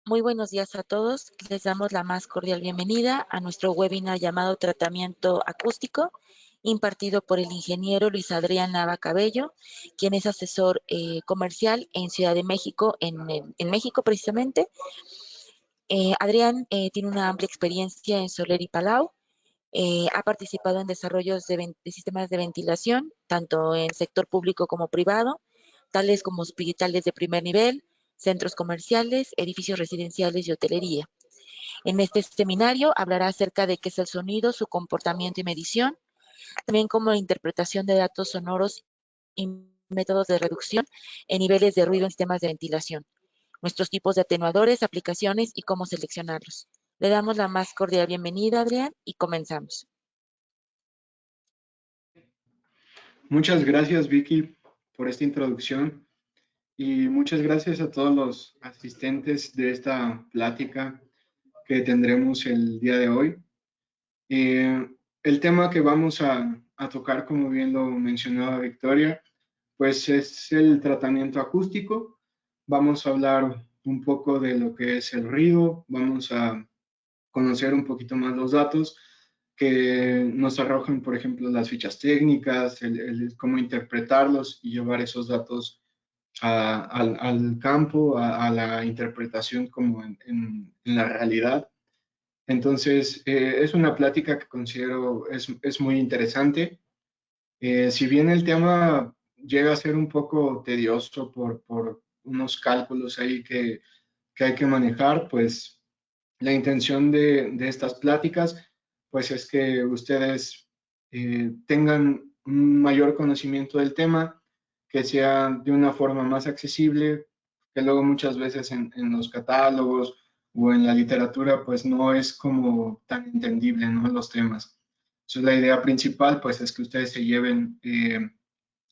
Muy buenos días a todos. Les damos la más cordial bienvenida a nuestro webinar llamado Tratamiento Acústico, impartido por el ingeniero Luis Adrián Nava Cabello, quien es asesor comercial en Ciudad de México, en México precisamente. Adrián tiene una amplia experiencia en Soler y Palau. Ha participado en desarrollos de sistemas de ventilación, tanto en sector público como privado, tales como hospitales de primer nivel, centros comerciales, edificios residenciales y hotelería. En este seminario hablará acerca de qué es el sonido, su comportamiento y medición, también como la interpretación de datos sonoros y métodos de reducción en niveles de ruido en sistemas de ventilación, nuestros tipos de atenuadores, aplicaciones y cómo seleccionarlos. Le damos la más cordial bienvenida, Adrián, y comenzamos. Muchas gracias, Vicky, por esta introducción y muchas gracias a todos los asistentes de esta plática que tendremos el día de hoy. El tema que vamos a tocar, como bien lo mencionaba Victoria, pues es el tratamiento acústico. Vamos a hablar un poco de lo que es el ruido, vamos a conocer un poquito más los datos que nos arrojan, por ejemplo, las fichas técnicas, cómo interpretarlos y llevar esos datos al campo, a la interpretación como en la realidad. Entonces, es una plática que considero es muy interesante. Si bien el tema llega a ser un poco tedioso por unos cálculos ahí que hay que manejar, pues la intención de estas pláticas, pues es que ustedes tengan un mayor conocimiento del tema, que sea de una forma más accesible, que luego muchas veces en los catálogos o en la literatura, pues no es como tan entendible, ¿no? Los temas. Entonces la idea principal, pues es que ustedes se lleven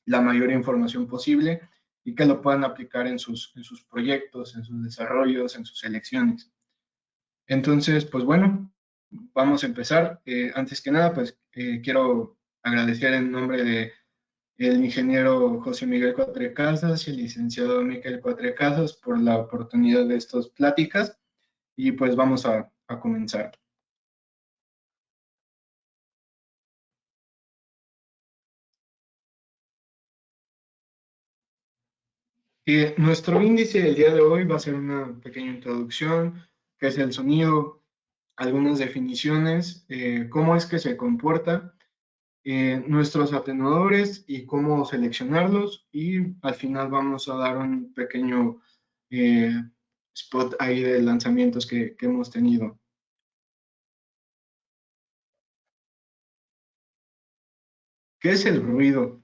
la mayor información posible y que lo puedan aplicar en sus proyectos, en sus desarrollos, en sus elecciones. Entonces, pues bueno, vamos a empezar. Antes que nada, pues quiero agradecer en nombre de el ingeniero José Miguel Cuatrecasas y el licenciado Miquel Cuatrecasas por la oportunidad de estas pláticas y pues vamos a comenzar. Nuestro índice del día de hoy va a ser una pequeña introducción, qué es el sonido, algunas definiciones, cómo es que se comporta, nuestros atenuadores y cómo seleccionarlos, y al final vamos a dar un pequeño eh, spot ahí de lanzamientos que hemos tenido. ¿Qué es el ruido?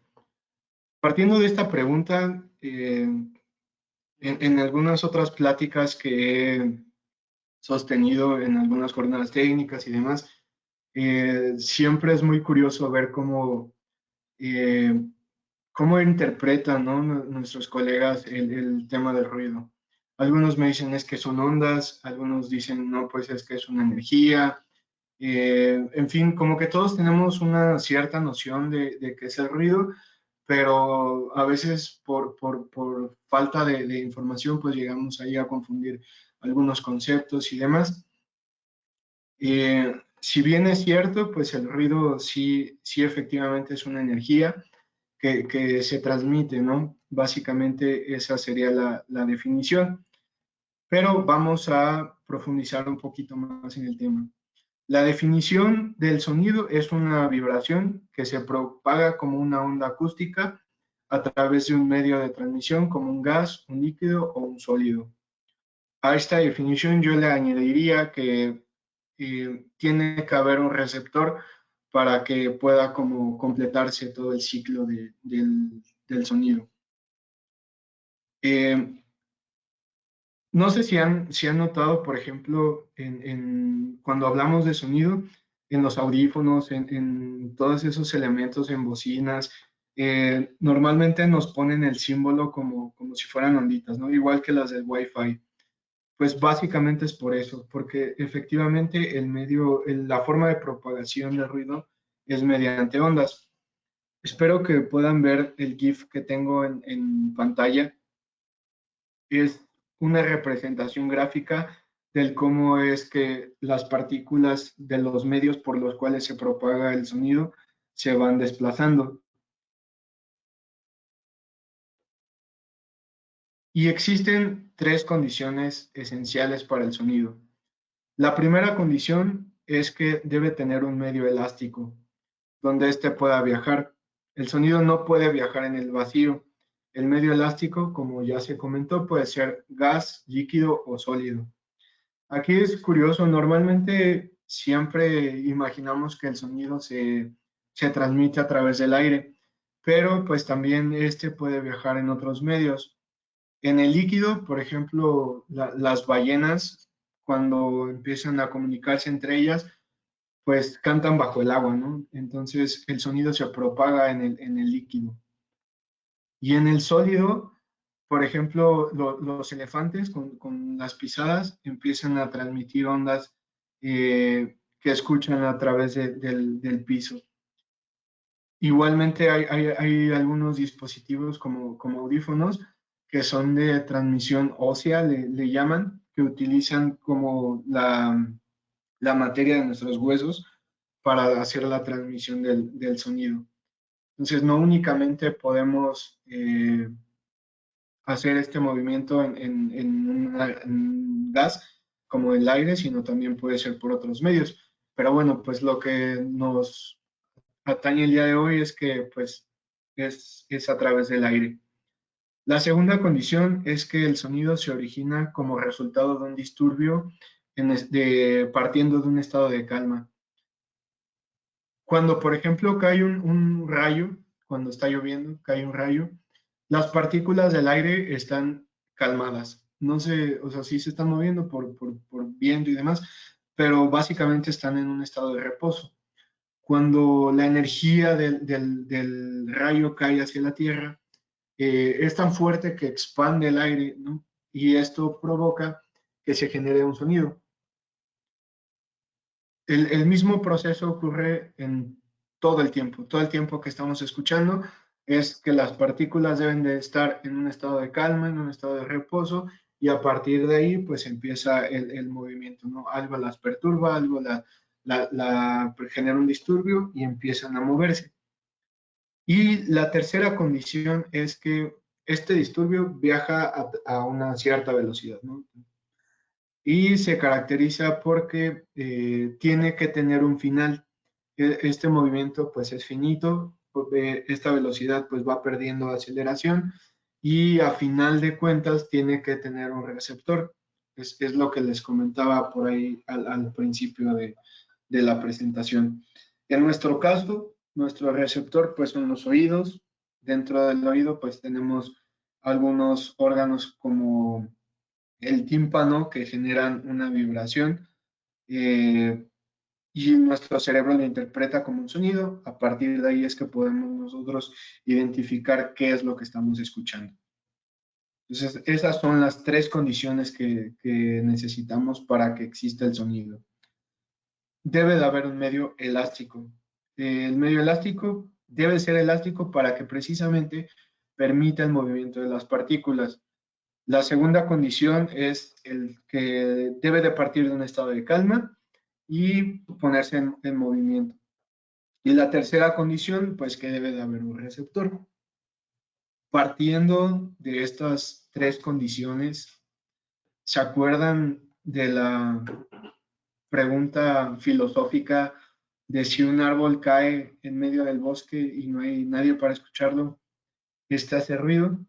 Partiendo de esta pregunta, en algunas otras pláticas que he sostenido en algunas jornadas técnicas y demás, siempre es muy curioso ver eh, cómo interpretan, ¿no? Nuestros colegas el tema del ruido. Algunos me dicen es que son ondas, algunos dicen no, pues es que es una energía. En fin, como que todos tenemos una cierta noción de qué es el ruido, pero a veces por falta de información pues llegamos ahí a confundir algunos conceptos y demás. Si bien es cierto, pues el ruido sí efectivamente es una energía que se transmite, ¿no? Básicamente esa sería la definición, pero vamos a profundizar un poquito más en el tema. La definición del sonido es una vibración que se propaga como una onda acústica a través de un medio de transmisión como un gas, un líquido o un sólido. A esta definición yo le añadiría que tiene que haber un receptor para que pueda como completarse todo el ciclo del sonido. No sé si han notado, por ejemplo, cuando hablamos de sonido, en los audífonos, en todos esos elementos, en bocinas, normalmente nos ponen el símbolo como si fueran onditas, ¿no? Igual que las del Wi-Fi. Pues básicamente es por eso, porque efectivamente la forma de propagación del ruido es mediante ondas. Espero que puedan ver el GIF que tengo en pantalla. una representación gráfica del cómo es que las partículas de los medios por los cuales se propaga el sonido se van desplazando. Y existen tres condiciones esenciales para el sonido. La primera condición es que debe tener un medio elástico, donde éste pueda viajar. El sonido no puede viajar en el vacío. El medio elástico, como ya se comentó, puede ser gas, líquido o sólido. Aquí es curioso, normalmente siempre imaginamos que el sonido se transmite a través del aire, pero pues también este puede viajar en otros medios. En el líquido, por ejemplo, las ballenas, cuando empiezan a comunicarse entre ellas, pues cantan bajo el agua, ¿no? Entonces el sonido se propaga en el líquido. Y en el sólido, por ejemplo, los elefantes con las pisadas empiezan a transmitir ondas que escuchan a través del piso. Igualmente hay algunos dispositivos como audífonos que son de transmisión ósea, le llaman, que utilizan como la materia de nuestros huesos para hacer la transmisión del sonido. Entonces, no únicamente podemos hacer este movimiento en un gas como el aire, sino también puede ser por otros medios. Pero bueno, pues lo que nos atañe el día de hoy es que pues es a través del aire. La segunda condición es que el sonido se origina como resultado de un disturbio partiendo de un estado de calma. Cuando, por ejemplo, cae un rayo, cuando está lloviendo, cae un rayo, las partículas del aire están calmadas. No sé, o sea, sí se están moviendo por viento y demás, pero básicamente están en un estado de reposo. Cuando la energía del rayo cae hacia la Tierra, es tan fuerte que expande el aire, ¿no? Y esto provoca que se genere un sonido. El mismo proceso ocurre en todo el tiempo que estamos escuchando, es que las partículas deben de estar en un estado de calma, en un estado de reposo, y a partir de ahí pues empieza el movimiento, ¿no? Algo las perturba, algo genera un disturbio y empiezan a moverse. Y la tercera condición es que este disturbio viaja a una cierta velocidad, ¿no? Y se caracteriza porque tiene que tener un final. Este movimiento pues es finito, esta velocidad pues va perdiendo aceleración y a final de cuentas tiene que tener un receptor. Es lo que les comentaba por ahí al principio de la presentación. En nuestro caso, nuestro receptor pues son los oídos. Dentro del oído pues tenemos algunos órganos como el tímpano que generan una vibración y nuestro cerebro lo interpreta como un sonido. A partir de ahí es que podemos nosotros identificar qué es lo que estamos escuchando. Entonces, esas son las tres condiciones que necesitamos para que exista el sonido. Debe de haber un medio elástico. El medio elástico debe ser elástico para que precisamente permita el movimiento de las partículas. La segunda condición es el que debe de partir de un estado de calma y ponerse en movimiento. Y la tercera condición, pues que debe de haber un receptor. Partiendo de estas tres condiciones, ¿se acuerdan de la pregunta filosófica de si un árbol cae en medio del bosque y no hay nadie para escucharlo, este hace ruido?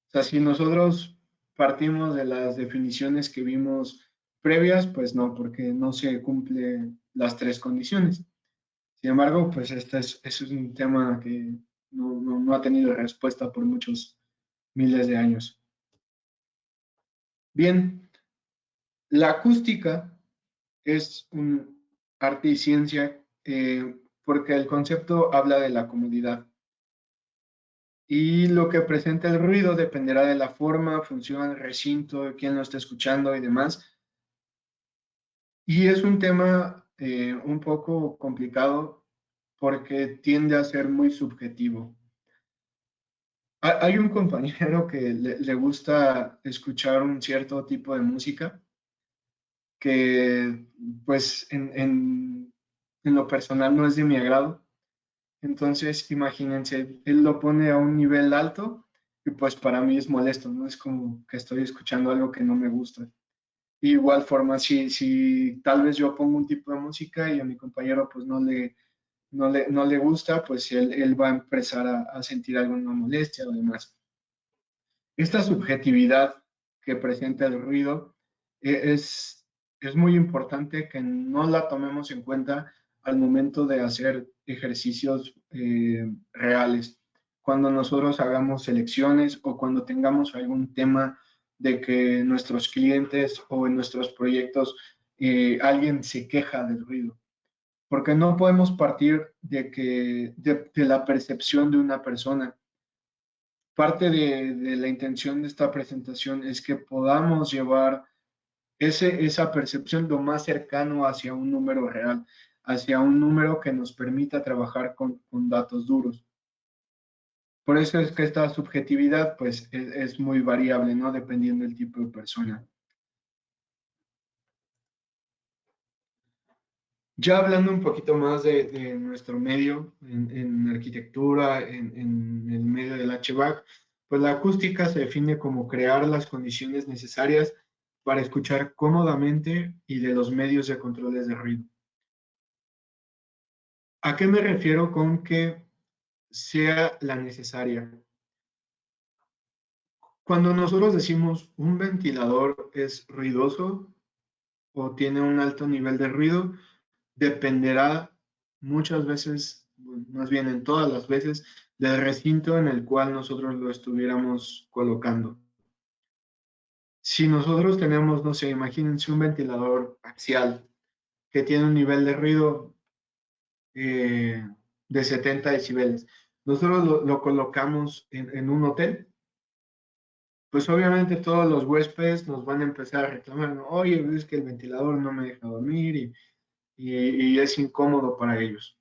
O sea, si nosotros partimos de las definiciones que vimos previas, pues no, porque no se cumplen las tres condiciones. Sin embargo, pues es un tema que no ha tenido respuesta por muchos miles de años. Bien, la acústica es un arte y ciencia porque el concepto habla de la comodidad. Y lo que presenta el ruido dependerá de la forma, función, recinto, de quién lo está escuchando y demás. Y es un tema un poco complicado porque tiende a ser muy subjetivo. Hay un compañero que le gusta escuchar un cierto tipo de música que pues en lo personal no es de mi agrado. Entonces, imagínense, él lo pone a un nivel alto y pues para mí es molesto, ¿no? Es como que estoy escuchando algo que no me gusta. Igual forma, si tal vez yo pongo un tipo de música y a mi compañero pues no le gusta, pues él va a empezar a sentir alguna molestia o demás. Esta subjetividad que presenta el ruido es muy importante que no la tomemos en cuenta al momento de hacer ejercicios reales. Cuando nosotros hagamos selecciones o cuando tengamos algún tema de que nuestros clientes o en nuestros proyectos alguien se queja del ruido. Porque no podemos partir de la percepción de una persona. Parte de la intención de esta presentación es que podamos llevar esa percepción lo más cercano hacia un número real, hacia un número que nos permita trabajar con datos duros. Por eso es que esta subjetividad pues es muy variable, ¿no? Dependiendo del tipo de persona. Ya hablando un poquito más de nuestro medio en arquitectura, en el medio del HVAC, pues la acústica se define como crear las condiciones necesarias para escuchar cómodamente y de los medios de controles de ruido. ¿A qué me refiero con que sea la necesaria? Cuando nosotros decimos un ventilador es ruidoso o tiene un alto nivel de ruido, dependerá muchas veces, más bien en todas las veces, del recinto en el cual nosotros lo estuviéramos colocando. Si nosotros tenemos, no sé, imagínense un ventilador axial que tiene un nivel de ruido eh, de 70 decibeles, nosotros lo colocamos en un hotel, pues obviamente todos los huéspedes nos van a empezar a reclamar, ¿no? Oye, es que el ventilador no me deja dormir y es incómodo para ellos.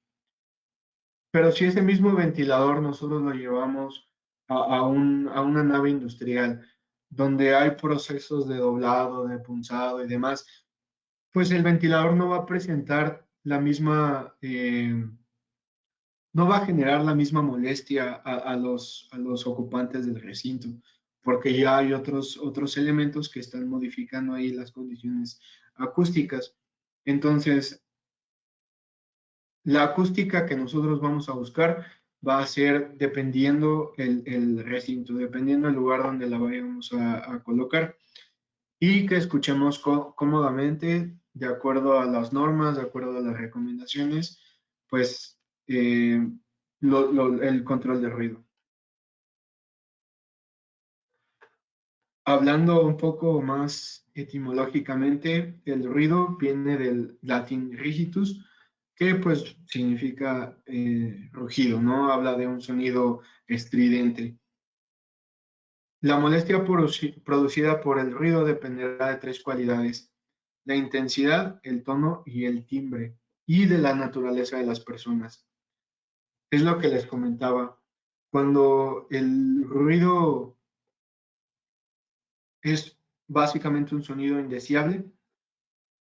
Pero si ese mismo ventilador nosotros lo llevamos a una nave industrial, donde hay procesos de doblado, de punzado y demás, pues el ventilador no va a presentar la misma, no va a generar la misma molestia a los ocupantes del recinto, porque ya hay otros elementos que están modificando ahí las condiciones acústicas. Entonces, la acústica que nosotros vamos a buscar va a ser dependiendo el recinto, dependiendo el lugar donde la vayamos a colocar y que escuchemos cómodamente de acuerdo a las normas, de acuerdo a las recomendaciones, pues eh, el control de ruido. Hablando un poco más etimológicamente, el ruido viene del latín rigitus, que pues significa rugido, ¿no? Habla de un sonido estridente. La molestia producida por el ruido dependerá de tres cualidades: la intensidad, el tono y el timbre, y de la naturaleza de las personas. Es lo que les comentaba. Cuando el ruido es básicamente un sonido indeseable,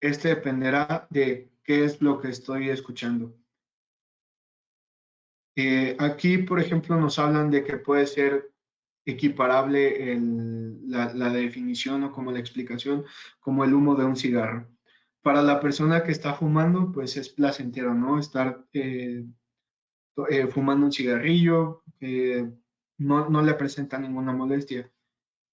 este dependerá de qué es lo que estoy escuchando. Aquí, por ejemplo, nos hablan de que puede ser equiparable la definición o como la explicación como el humo de un cigarro. Para la persona que está fumando, pues es placentero, ¿no? Estar fumando un cigarrillo, no le presenta ninguna molestia.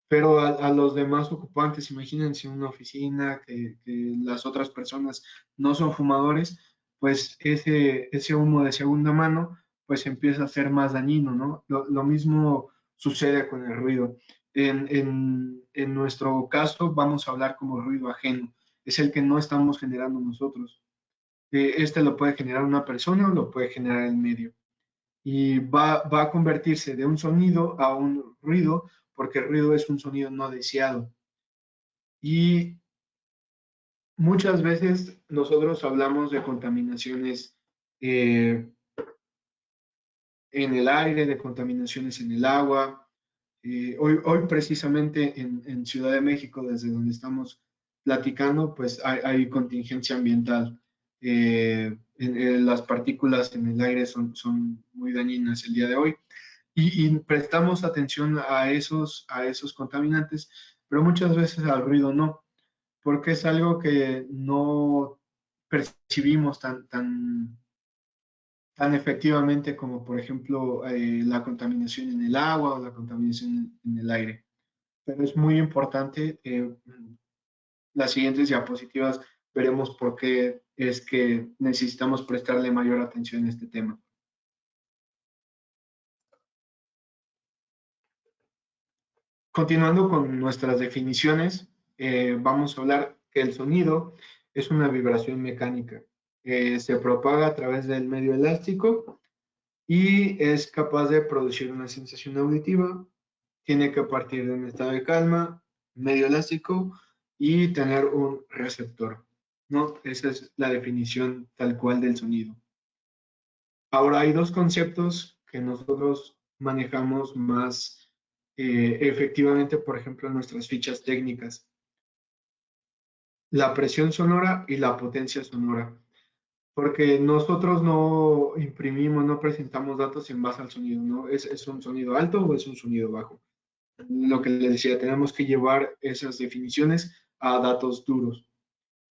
Pero a los demás ocupantes, imagínense una oficina que las otras personas no son fumadores, pues ese humo de segunda mano pues empieza a ser más dañino, ¿no? Lo mismo sucede con el ruido. En nuestro caso vamos a hablar como ruido ajeno, es el que no estamos generando nosotros. Este lo puede generar una persona o lo puede generar el medio y va a convertirse de un sonido a un ruido, porque el ruido es un sonido no deseado. Y muchas veces nosotros hablamos de contaminaciones en el aire, de contaminaciones en el agua. Hoy precisamente en Ciudad de México, desde donde estamos platicando, pues hay contingencia ambiental. Las partículas en el aire son muy dañinas el día de hoy y prestamos atención a esos contaminantes, pero muchas veces al ruido no, porque es algo que no percibimos tan efectivamente como, por ejemplo, la contaminación en el agua o la contaminación en el aire. Pero es muy importante. Las siguientes diapositivas veremos por qué es que necesitamos prestarle mayor atención a este tema. Continuando con nuestras definiciones, vamos a hablar que el sonido es una vibración mecánica. Se propaga a través del medio elástico y es capaz de producir una sensación auditiva. Tiene que partir de un estado de calma, medio elástico y tener un receptor, ¿no? Esa es la definición tal cual del sonido. Ahora hay dos conceptos que nosotros manejamos más efectivamente, por ejemplo, en nuestras fichas técnicas: la presión sonora y la potencia sonora, porque nosotros no imprimimos, no presentamos datos en base al sonido, ¿no? ¿Es un sonido alto o es un sonido bajo? Lo que les decía, tenemos que llevar esas definiciones a datos duros.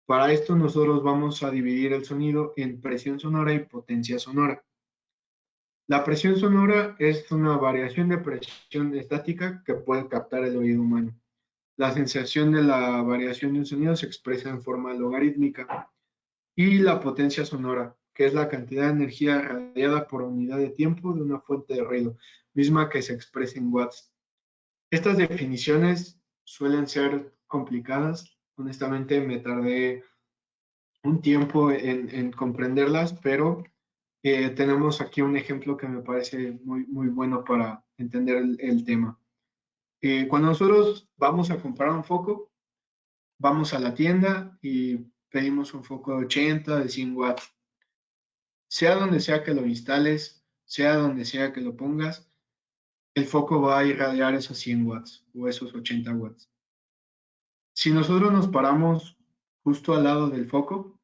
Para esto nosotros vamos a dividir el sonido en presión sonora y potencia sonora. La presión sonora es una variación de presión estática que puede captar el oído humano. La sensación de la variación de un sonido se expresa en forma logarítmica. Y la potencia sonora, que es la cantidad de energía radiada por unidad de tiempo de una fuente de ruido, misma que se expresa en watts. Estas definiciones suelen ser complicadas. Honestamente, me tardé un tiempo en comprenderlas, pero tenemos aquí un ejemplo que me parece muy bueno para entender el tema. Cuando nosotros vamos a comprar un foco, vamos a la tienda y pedimos un foco de 80, de 100 watts. Sea donde sea que lo instales, sea donde sea que lo pongas, el foco va a irradiar esos 100 watts o esos 80 watts. Si nosotros nos paramos justo al lado del foco,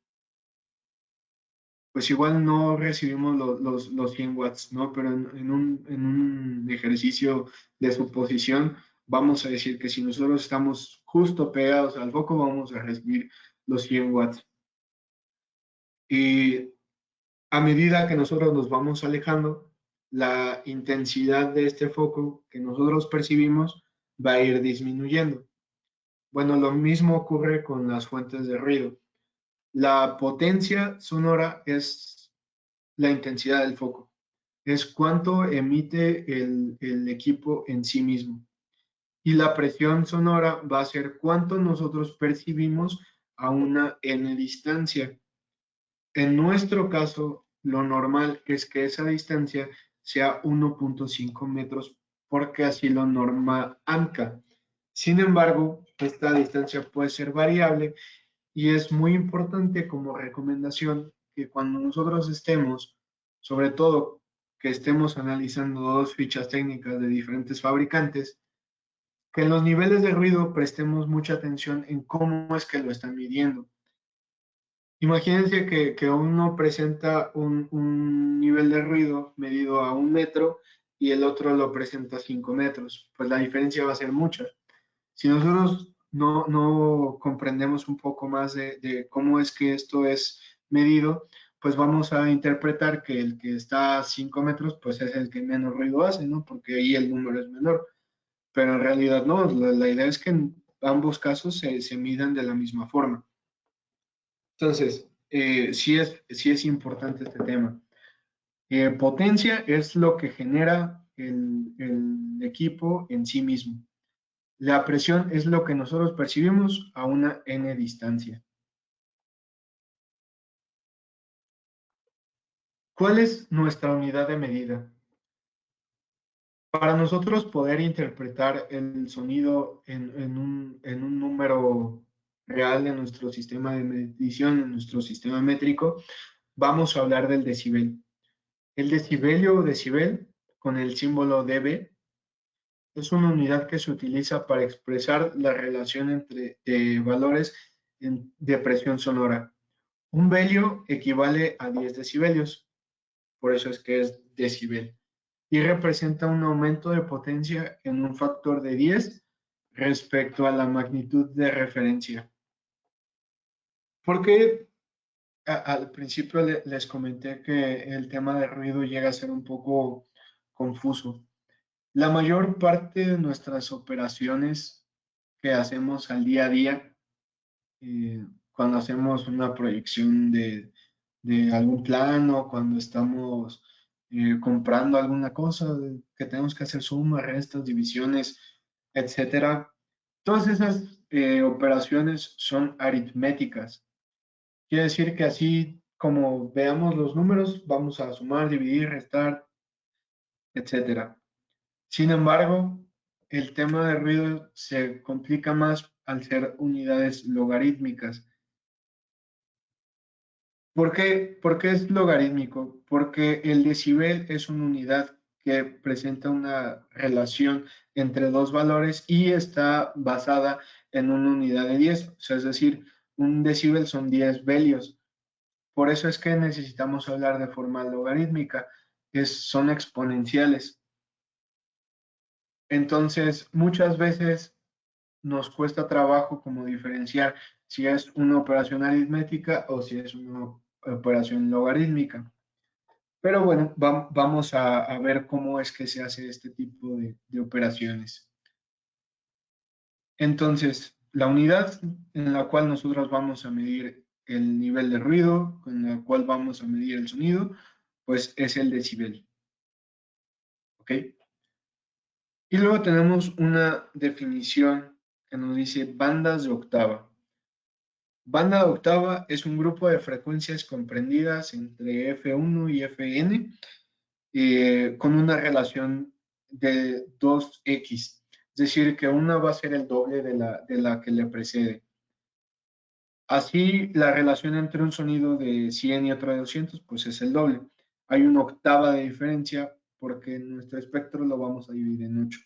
pues igual no recibimos los 100 watts, ¿no? Pero en un ejercicio de suposición, vamos a decir que si nosotros estamos justo pegados al foco, vamos a recibir los 100 watts. Y a medida que nosotros nos vamos alejando, la intensidad de este foco que nosotros percibimos va a ir disminuyendo. Bueno, lo mismo ocurre con las fuentes de ruido. La potencia sonora es la intensidad del foco, es cuánto emite el equipo en sí mismo. Y la presión sonora va a ser cuánto nosotros percibimos a una n distancia. En nuestro caso, lo normal es que esa distancia sea 1.5 metros, porque así lo norma ANCA. Sin embargo, esta distancia puede ser variable y es muy importante como recomendación que cuando nosotros estemos, sobre todo que estemos analizando dos fichas técnicas de diferentes fabricantes, que en los niveles de ruido prestemos mucha atención en cómo es que lo están midiendo. Imagínense que uno presenta un nivel de ruido medido a 1 metro y el otro lo presenta a 5 metros. Pues la diferencia va a ser mucha. Si nosotros no comprendemos un poco más de cómo es que esto es medido, pues vamos a interpretar que el que está a 5 metros, pues es el que menos ruido hace, ¿no? Porque ahí el número es menor. Pero en realidad no, la idea es que en ambos casos se midan de la misma forma. Entonces, sí es importante este tema. Potencia es lo que genera el equipo en sí mismo. La presión es lo que nosotros percibimos a una n distancia. ¿Cuál es nuestra unidad de medida? Para nosotros poder interpretar el sonido en un número real en nuestro sistema de medición, en nuestro sistema métrico, vamos a hablar del decibel. El decibelio o decibel, con el símbolo dB, es una unidad que se utiliza para expresar la relación entre valores de presión sonora. Un velio equivale a 10 decibelios, por eso es que es decibel, y representa un aumento de potencia en un factor de 10 respecto a la magnitud de referencia. Porque al principio les comenté que el tema de ruido llega a ser un poco confuso. La mayor parte de nuestras operaciones que hacemos al día a día, cuando hacemos una proyección de algún plano, cuando estamos comprando alguna cosa, que tenemos que hacer sumas, restas, divisiones, etcétera, todas esas operaciones son aritméticas. Quiere decir que así como veamos los números, vamos a sumar, dividir, restar, etcétera. Sin embargo, el tema de ruido se complica más al ser unidades logarítmicas. ¿Por qué es logarítmico? Porque el decibel es una unidad que presenta una relación entre dos valores y está basada en una unidad de 10. O sea, es decir, un decibel son 10 velios. Por eso es que necesitamos hablar de forma logarítmica, son exponenciales. Entonces, muchas veces nos cuesta trabajo como diferenciar si es una operación aritmética o si es una operación logarítmica. Pero bueno, vamos a ver cómo es que se hace este tipo de operaciones. Entonces, la unidad en la cual nosotros vamos a medir el nivel de ruido, con la cual vamos a medir el sonido, pues es el decibel. ¿Ok? Y luego tenemos una definición que nos dice bandas de octava. Banda de octava es un grupo de frecuencias comprendidas entre F1 y Fn con una relación de 2x, es decir, que una va a ser el doble de la que le precede. Así, la relación entre un sonido de 100 y otro de 200, pues es el doble. Hay una octava de diferencia porque nuestro espectro lo vamos a dividir en 8.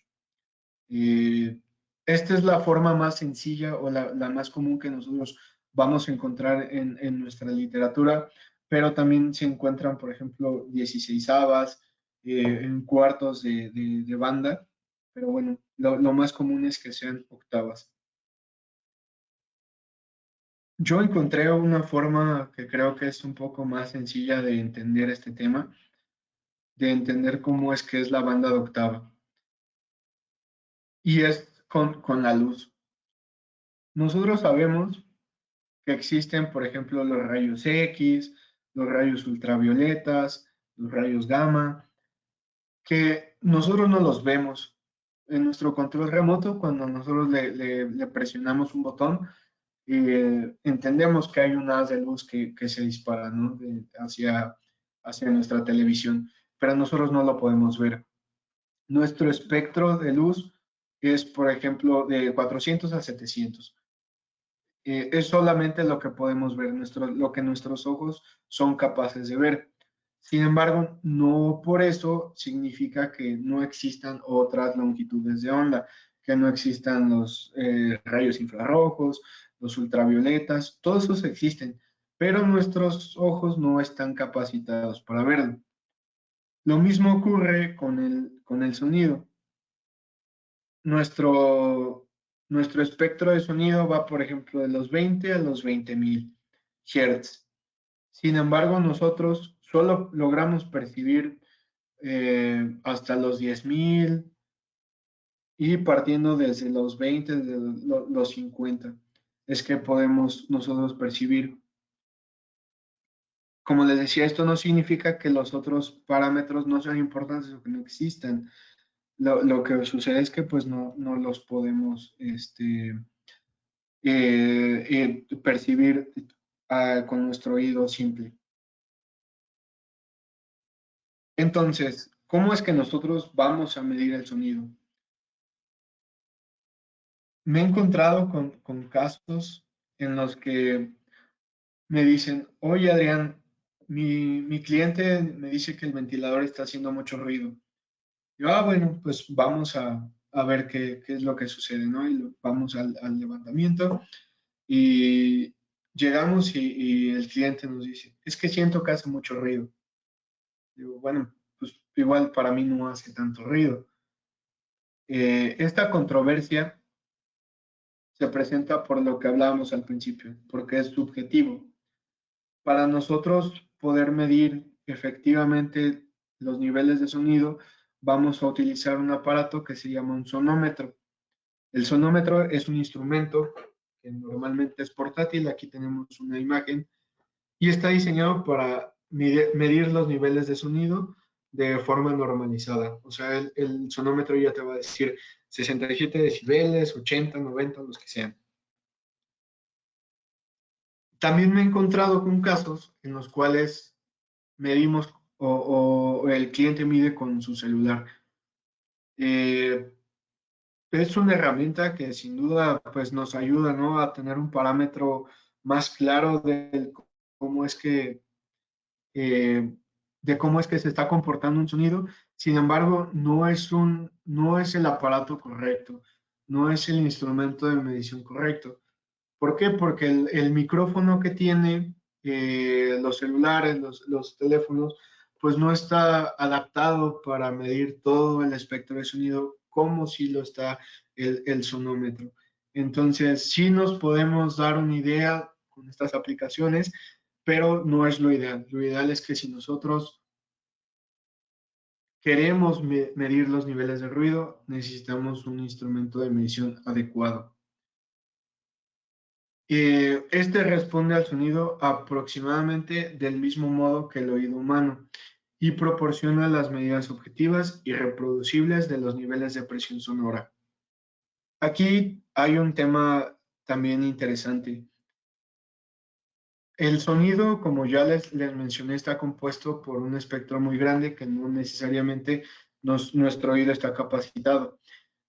Esta es la forma más sencilla o la más común que nosotros vamos a encontrar en nuestra literatura, pero también se encuentran, por ejemplo, 16avas, en cuartos de banda, pero bueno, lo más común es que sean octavas. Yo encontré una forma que creo que es un poco más sencilla de entender este tema, de entender cómo es que es la banda de octava, y es con la luz. Nosotros sabemos que existen, por ejemplo, los rayos X, los rayos ultravioletas, los rayos gamma, que nosotros no los vemos en nuestro control remoto cuando nosotros le presionamos un botón y entendemos que hay un haz de luz que se dispara, ¿no? Hacia nuestra televisión, pero nosotros no lo podemos ver. Nuestro espectro de luz es, por ejemplo, de 400 a 700. Es solamente lo que podemos ver, lo que nuestros ojos son capaces de ver. Sin embargo, no por eso significa que no existan otras longitudes de onda, que no existan los rayos infrarrojos, los ultravioletas, todos esos existen, pero nuestros ojos no están capacitados para verlo. Lo mismo ocurre con el sonido. Nuestro espectro de sonido va, por ejemplo, de los 20 a los 20.000 Hz. Sin embargo, nosotros solo logramos percibir hasta los 10.000 y partiendo desde los 20, desde los 50, es que podemos nosotros percibir. Como les decía, esto no significa que los otros parámetros no sean importantes o que no existan. Lo que sucede es que pues no los podemos percibir con nuestro oído simple. Entonces, ¿cómo es que nosotros vamos a medir el sonido? Me he encontrado con casos en los que me dicen, oye Adrián, mi cliente me dice que el ventilador está haciendo mucho ruido. Yo, bueno, pues vamos a a ver qué es lo que sucede, ¿no? Y vamos al levantamiento y llegamos y el cliente nos dice, es que siento que hace mucho ruido. Digo, bueno, pues igual para mí no hace tanto ruido. Esta controversia se presenta por lo que hablábamos al principio, porque es subjetivo. Para nosotros poder medir efectivamente los niveles de sonido, vamos a utilizar un aparato que se llama un sonómetro. El sonómetro es un instrumento que normalmente es portátil. Aquí tenemos una imagen y está diseñado para medir los niveles de sonido de forma normalizada. O sea, el sonómetro ya te va a decir 67 decibeles, 80, 90, los que sean. También me he encontrado con casos en los cuales medimos o el cliente mide con su celular. Eh, es una herramienta que sin duda pues, nos ayuda, ¿no?, a tener un parámetro más claro cómo es que, eh, de cómo es que se está comportando un sonido. Sin embargo, no es el aparato correcto, no es el instrumento de medición correcto. ¿Por qué? Porque el micrófono que tiene los celulares, los teléfonos, pues no está adaptado para medir todo el espectro de sonido como si lo está el sonómetro. Entonces, sí nos podemos dar una idea con estas aplicaciones, pero no es lo ideal. Lo ideal es que si nosotros queremos medir los niveles de ruido, necesitamos un instrumento de medición adecuado. Este responde al sonido aproximadamente del mismo modo que el oído humano y proporciona las medidas objetivas y reproducibles de los niveles de presión sonora. Aquí hay un tema también interesante. El sonido, como ya les mencioné, está compuesto por un espectro muy grande que no necesariamente nuestro oído está capacitado.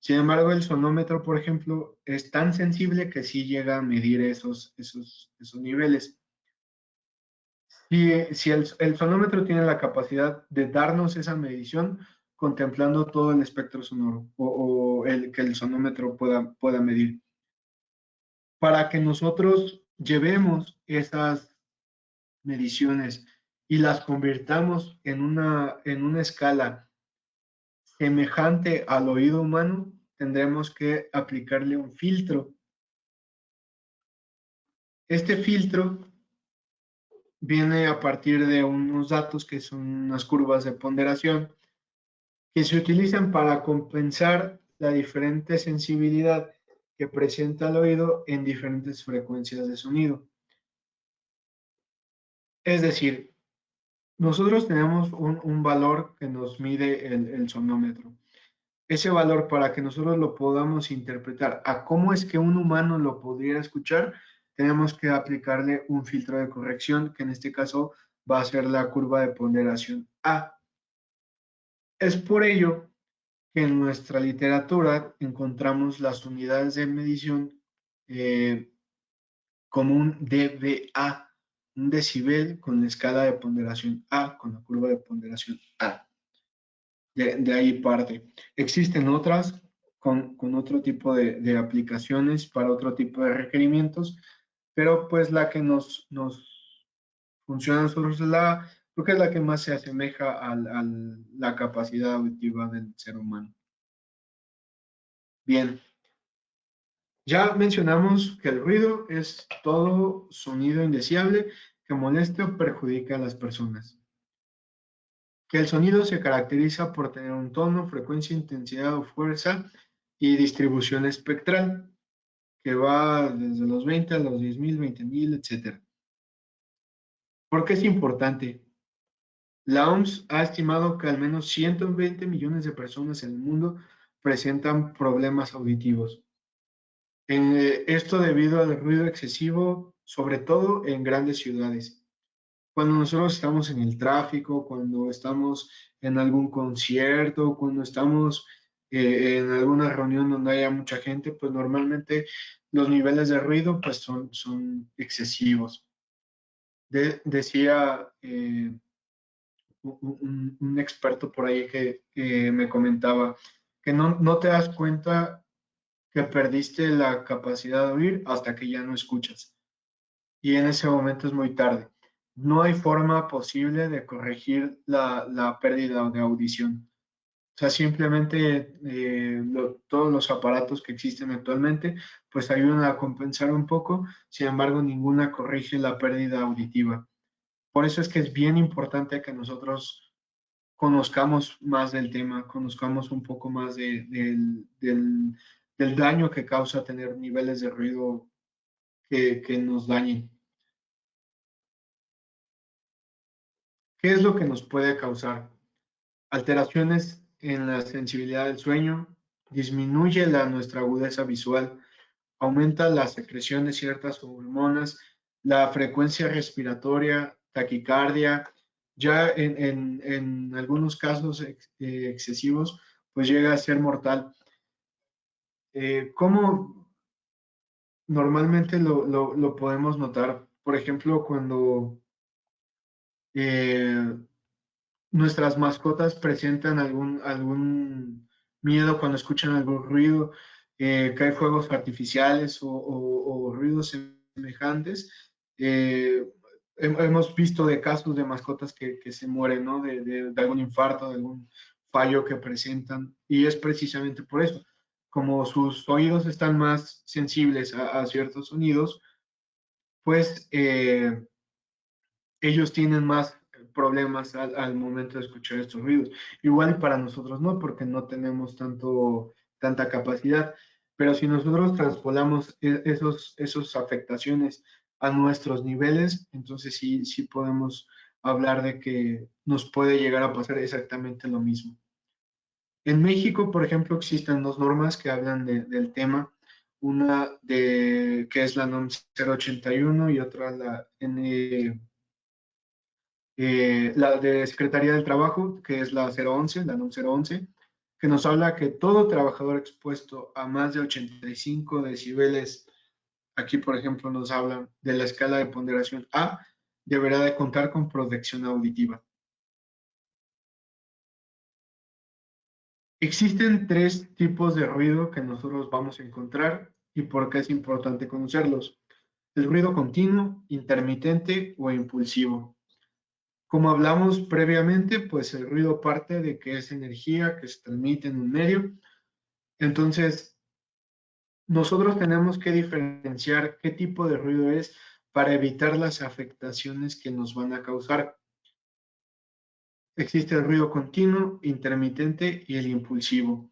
Sin embargo, el sonómetro, por ejemplo, es tan sensible que sí llega a medir esos niveles. Si el sonómetro tiene la capacidad de darnos esa medición, contemplando todo el espectro sonoro o el que el sonómetro pueda medir. Para que nosotros llevemos esas mediciones y las convirtamos en una escala semejante al oído humano, tendremos que aplicarle un filtro. Este filtro viene a partir de unos datos que son unas curvas de ponderación que se utilizan para compensar la diferente sensibilidad que presenta el oído en diferentes frecuencias de sonido. Es decir, nosotros tenemos un valor que nos mide el sonómetro. Ese valor, para que nosotros lo podamos interpretar a cómo es que un humano lo podría escuchar, tenemos que aplicarle un filtro de corrección, que en este caso va a ser la curva de ponderación A. Es por ello que en nuestra literatura encontramos las unidades de medición eh, como un dBA, un decibel con la escala de ponderación A, con la curva de ponderación A. De ahí parte. Existen otras con otro tipo de aplicaciones para otro tipo de requerimientos, pero pues la que nos funciona a nosotros es porque es la que más se asemeja a la capacidad auditiva del ser humano. Bien, ya mencionamos que el ruido es todo sonido indeseable que molesta o perjudica a las personas. Que el sonido se caracteriza por tener un tono, frecuencia, intensidad o fuerza y distribución espectral, que va desde los 20 a los 10.000, 20.000, etc. ¿Por qué es importante? La OMS ha estimado que al menos 120 millones de personas en el mundo presentan problemas auditivos. Esto debido al ruido excesivo, sobre todo en grandes ciudades. Cuando nosotros estamos en el tráfico, cuando estamos en algún concierto, cuando estamos en alguna reunión donde haya mucha gente, pues normalmente los niveles de ruido pues son excesivos. Decía un experto por ahí que me comentaba que no te das cuenta que perdiste la capacidad de oír hasta que ya no escuchas. Y en ese momento es muy tarde. No hay forma posible de corregir la pérdida de audición. O sea, simplemente todos los aparatos que existen actualmente pues ayudan a compensar un poco, sin embargo, ninguna corrige la pérdida auditiva. Por eso es que es bien importante que nosotros conozcamos más del tema, conozcamos un poco más del daño que causa tener niveles de ruido que nos dañen. ¿Qué es lo que nos puede causar? Alteraciones en la sensibilidad del sueño, disminuye nuestra agudeza visual, aumenta la secreción de ciertas hormonas, la frecuencia respiratoria, taquicardia, ya en algunos casos excesivos, pues llega a ser mortal. ¿Cómo normalmente lo podemos notar? Por ejemplo, cuando eh, nuestras mascotas presentan algún miedo cuando escuchan algún ruido, que hay fuegos artificiales o ruidos semejantes. Eh, hemos visto de casos de mascotas que se mueren, ¿no? De algún infarto, de algún fallo que presentan, y es precisamente por eso. Como sus oídos están más sensibles a ciertos sonidos, pues ellos tienen más problemas al momento de escuchar estos ruidos. Igual para nosotros no, porque no tenemos tanta capacidad, pero si nosotros traspolamos esos afectaciones a nuestros niveles, entonces sí podemos hablar de que nos puede llegar a pasar exactamente lo mismo. En México, por ejemplo, existen dos normas que hablan del tema, una que es la NOM 081 y otra la N la de Secretaría del Trabajo, que es la 011, la NOM 011, que nos habla que todo trabajador expuesto a más de 85 decibeles, aquí por ejemplo nos hablan de la escala de ponderación A, deberá de contar con protección auditiva. Existen tres tipos de ruido que nosotros vamos a encontrar y por qué es importante conocerlos. El ruido continuo, intermitente o impulsivo. Como hablamos previamente, pues el ruido parte de que es energía que se transmite en un medio. Entonces, nosotros tenemos que diferenciar qué tipo de ruido es para evitar las afectaciones que nos van a causar. Existe el ruido continuo, intermitente y el impulsivo.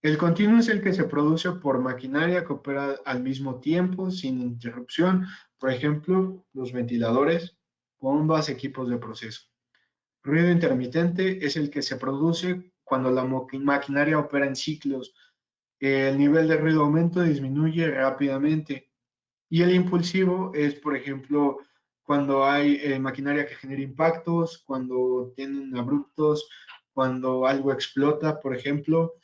El continuo es el que se produce por maquinaria que opera al mismo tiempo, sin interrupción, por ejemplo, los ventiladores, bombas, equipos de proceso. Ruido intermitente es el que se produce cuando la maquinaria opera en ciclos. El nivel de ruido aumenta o disminuye rápidamente. Y el impulsivo es, por ejemplo, cuando hay maquinaria que genera impactos, cuando tienen abruptos, cuando algo explota, por ejemplo,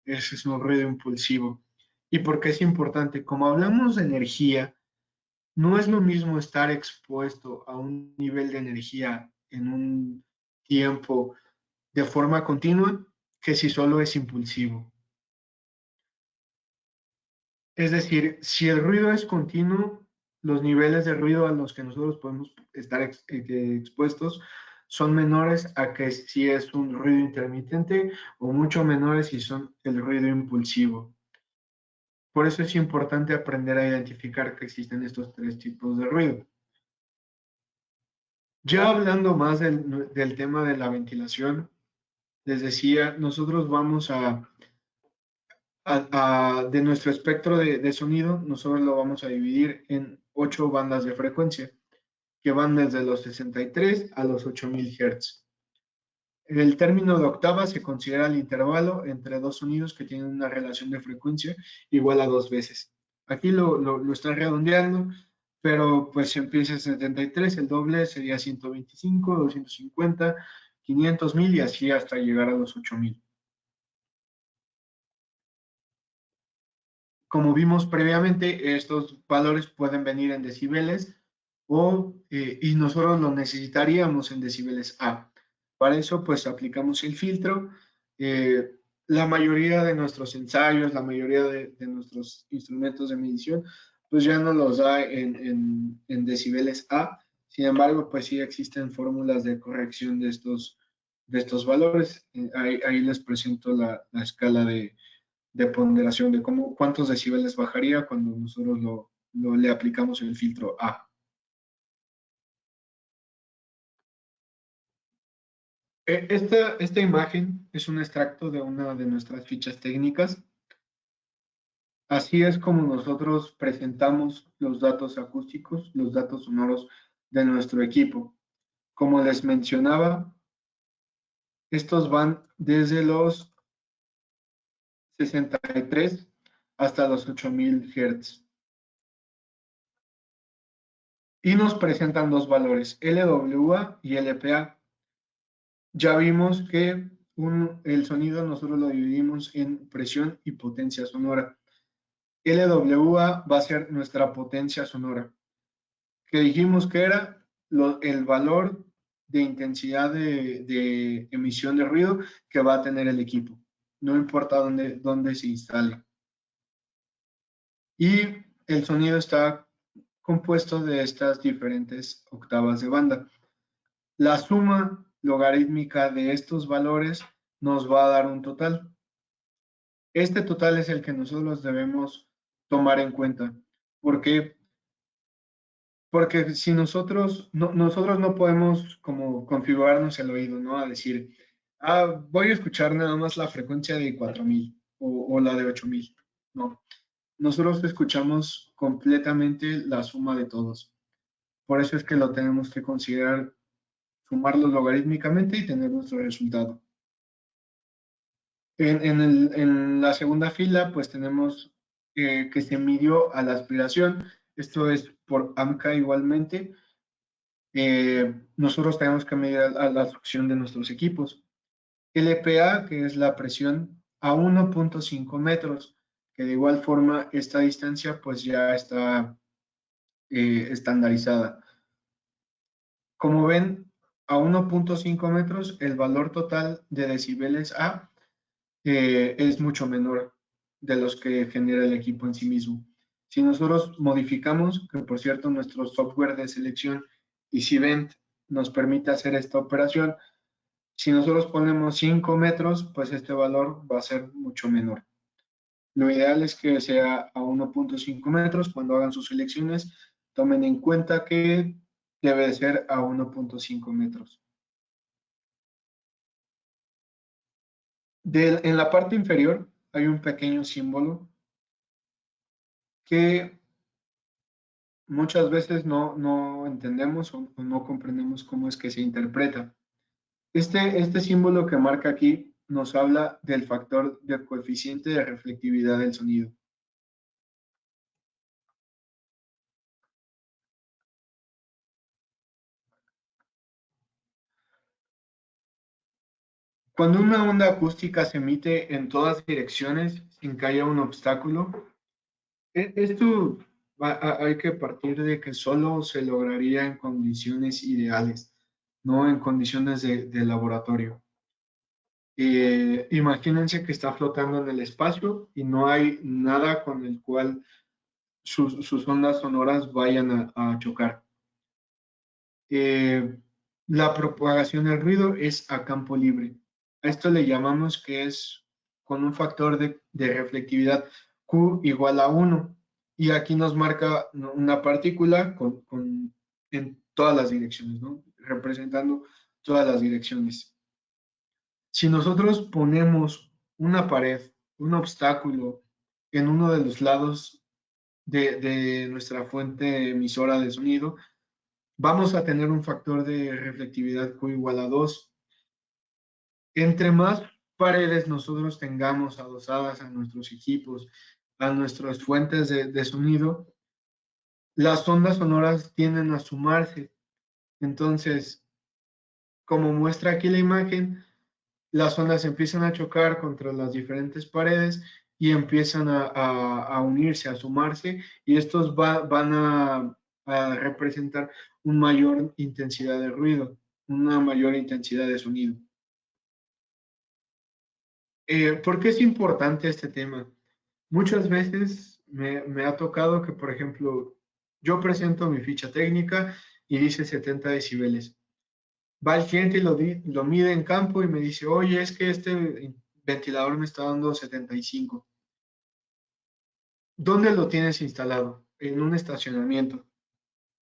ese es un ruido impulsivo. ¿Y por qué es importante? Como hablamos de energía, no es lo mismo estar expuesto a un nivel de energía en un tiempo de forma continua que si solo es impulsivo. Es decir, si el ruido es continuo, los niveles de ruido a los que nosotros podemos estar expuestos son menores a que si es un ruido intermitente o mucho menores si son el ruido impulsivo. Por eso es importante aprender a identificar que existen estos tres tipos de ruido. Ya hablando más del tema de la ventilación, les decía, nosotros vamos de nuestro espectro de sonido, nosotros lo vamos a dividir en 8 bandas de frecuencia, que van desde los 63 a los 8000 Hz. El término de octava se considera el intervalo entre dos sonidos que tienen una relación de frecuencia igual a 2 veces. Aquí lo están redondeando, pero pues si empieza en 73, el doble sería 125, 250, 500, 1000 y así hasta llegar a los 8000. Como vimos previamente, estos valores pueden venir en decibeles y nosotros lo necesitaríamos en decibeles A. Para eso, pues aplicamos el filtro. Eh, la mayoría de nuestros ensayos, la mayoría de nuestros instrumentos de medición, pues ya no los da en decibeles A. Sin embargo, pues sí existen fórmulas de corrección de estos valores. Ahí les presento la escala de ponderación de cuántos decibeles bajaría cuando nosotros le aplicamos el filtro A. Esta imagen es un extracto de una de nuestras fichas técnicas. Así es como nosotros presentamos los datos acústicos, los datos sonoros de nuestro equipo. Como les mencionaba, estos van desde los 63 hasta los 8000 Hz. Y nos presentan dos valores, LWA y LPA. Ya vimos que el sonido nosotros lo dividimos en presión y potencia sonora. LWA va a ser nuestra potencia sonora, que dijimos que era el valor de intensidad de emisión de ruido que va a tener el equipo, no importa dónde se instale. Y el sonido está compuesto de estas diferentes octavas de banda. La suma logarítmica de estos valores nos va a dar un total. Este total es el que nosotros debemos tomar en cuenta. ¿Por qué? Porque si nosotros no podemos como configurarnos el oído, ¿no? A decir, voy a escuchar nada más la frecuencia de 4000 o la de 8000. No, nosotros escuchamos completamente la suma de todos. Por eso es que lo tenemos que considerar, sumarlo logarítmicamente y tener nuestro resultado. En la segunda fila, pues tenemos que se midió a la aspiración. Esto es por AMCA igualmente. Nosotros tenemos que medir a la succión de nuestros equipos. LPA, que es la presión a 1.5 metros, que de igual forma esta distancia pues ya está estandarizada. Como ven, a 1.5 metros el valor total de decibeles A es mucho menor de los que genera el equipo en sí mismo. Si nosotros modificamos, que por cierto nuestro software de selección EasyVent nos permite hacer esta operación, si nosotros ponemos 5 metros, pues este valor va a ser mucho menor. Lo ideal es que sea a 1.5 metros. Cuando hagan sus selecciones, tomen en cuenta que debe ser a 1.5 metros. En la parte inferior hay un pequeño símbolo que muchas veces no entendemos o no comprendemos cómo es que se interpreta. Este símbolo que marca aquí nos habla del factor del coeficiente de reflectividad del sonido. Cuando una onda acústica se emite en todas direcciones sin que haya un obstáculo, esto hay que partir de que solo se lograría en condiciones ideales, no en condiciones de laboratorio. Imagínense que está flotando en el espacio y no hay nada con el cual sus ondas sonoras vayan a chocar. La propagación del ruido es a campo libre. A esto le llamamos que es con un factor de reflectividad Q igual a 1. Y aquí nos marca una partícula en todas las direcciones, ¿no? Representando todas las direcciones. Si nosotros ponemos una pared, un obstáculo en uno de los lados de nuestra fuente emisora de sonido, vamos a tener un factor de reflectividad Q igual a 2. Entre más paredes nosotros tengamos adosadas a nuestros equipos, a nuestras fuentes de sonido, las ondas sonoras tienden a sumarse. Entonces, como muestra aquí la imagen, las ondas empiezan a chocar contra las diferentes paredes y empiezan a unirse, a sumarse, y estos van a representar una mayor intensidad de ruido, una mayor intensidad de sonido. ¿Por qué es importante este tema? Muchas veces me ha tocado que, por ejemplo, yo presento mi ficha técnica y dice 70 decibeles. Va el cliente y lo mide en campo y me dice, oye, es que este ventilador me está dando 75. ¿Dónde lo tienes instalado? En un estacionamiento.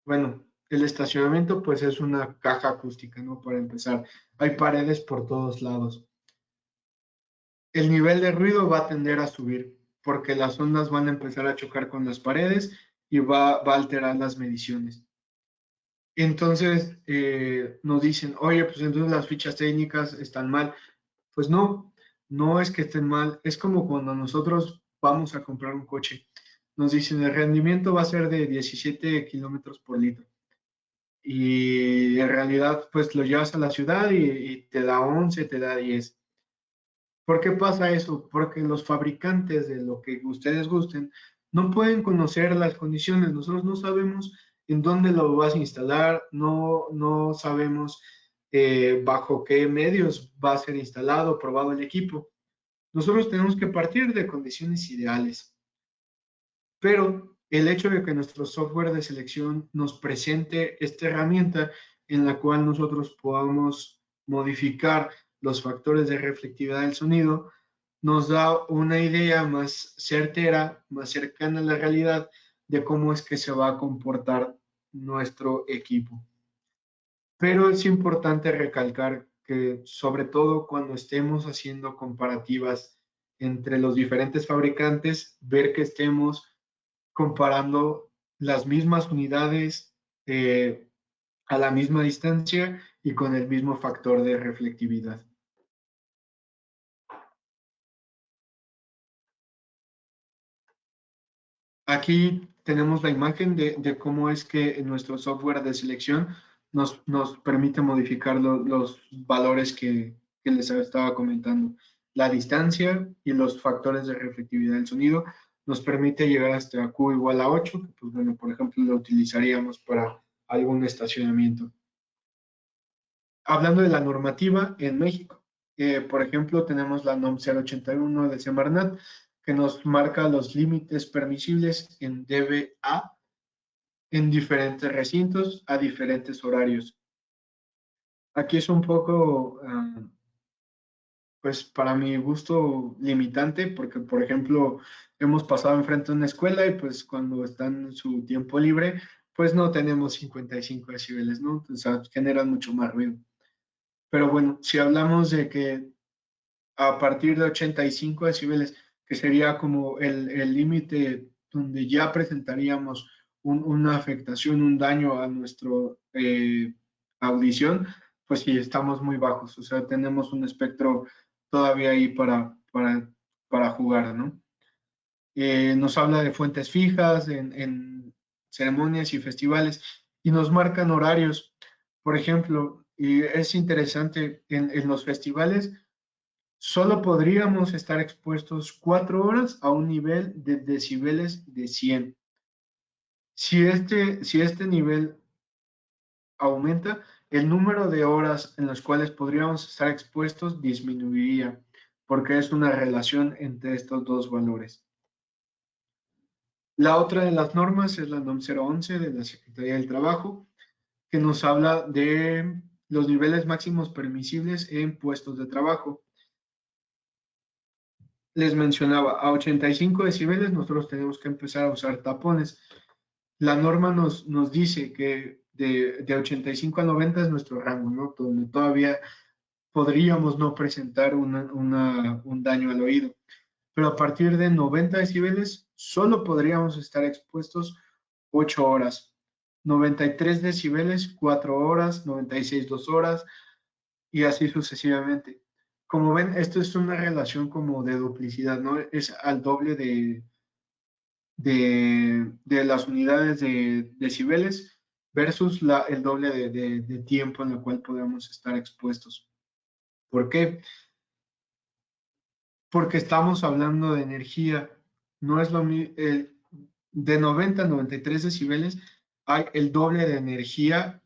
Bueno, el estacionamiento pues es una caja acústica, ¿no? Para empezar, hay paredes por todos lados. El nivel de ruido va a tender a subir porque las ondas van a empezar a chocar con las paredes y va a alterar las mediciones. Entonces nos dicen, oye, pues entonces las fichas técnicas están mal. Pues no, no es que estén mal, es como cuando nosotros vamos a comprar un coche. Nos dicen el rendimiento va a ser de 17 kilómetros por litro. Y en realidad, pues lo llevas a la ciudad y te da 11, te da 10. ¿Por qué pasa eso? Porque los fabricantes de lo que ustedes gusten no pueden conocer las condiciones. Nosotros no sabemos en dónde lo vas a instalar, no sabemos bajo qué medios va a ser instalado, probado el equipo. Nosotros tenemos que partir de condiciones ideales, pero el hecho de que nuestro software de selección nos presente esta herramienta en la cual nosotros podamos modificar los factores de reflectividad del sonido, nos da una idea más certera, más cercana a la realidad de cómo es que se va a comportar nuestro equipo. Pero es importante recalcar que sobre todo cuando estemos haciendo comparativas entre los diferentes fabricantes, ver que estemos comparando las mismas unidades a la misma distancia y con el mismo factor de reflectividad. Aquí tenemos la imagen de cómo es que nuestro software de selección nos permite modificar los valores que les estaba comentando. La distancia y los factores de reflectividad del sonido nos permite llegar hasta Q igual a 8, que pues bueno, por ejemplo, lo utilizaríamos para algún estacionamiento. Hablando de la normativa en México, por ejemplo, tenemos la NOM 081 de Semarnat, que nos marca los límites permisibles en dBA en diferentes recintos a diferentes horarios. Aquí es un poco, pues para mi gusto, limitante, porque, por ejemplo, hemos pasado enfrente de una escuela y pues cuando están en su tiempo libre, pues no tenemos 55 decibeles, ¿no? O sea, generan mucho más ruido. Pero bueno, si hablamos de que a partir de 85 decibeles, que sería como el límite donde ya presentaríamos una afectación, un daño a nuestra audición, pues sí, estamos muy bajos, o sea, tenemos un espectro todavía ahí para jugar, ¿no? Nos habla de fuentes fijas en ceremonias y festivales y nos marcan horarios. Por ejemplo, y es interesante, en los festivales solo podríamos estar expuestos 4 horas a un nivel de decibeles de 100. Si este nivel aumenta, el número de horas en las cuales podríamos estar expuestos disminuiría, porque es una relación entre estos dos valores. La otra de las normas es la NOM 011 de la Secretaría del Trabajo, que nos habla de los niveles máximos permisibles en puestos de trabajo. Les mencionaba, a 85 decibeles nosotros tenemos que empezar a usar tapones. La norma nos dice que de 85 a 90 es nuestro rango, ¿no? Donde todavía podríamos no presentar un daño al oído. Pero a partir de 90 decibeles solo podríamos estar expuestos 8 horas. 93 decibeles, 4 horas, 96, 2 horas y así sucesivamente. Como ven, esto es una relación como de duplicidad, ¿no? Es al doble de las unidades de decibeles versus el doble de tiempo en el cual podemos estar expuestos. ¿Por qué? Porque estamos hablando de energía. No es lo mismo, de 90 a 93 decibeles hay el doble de energía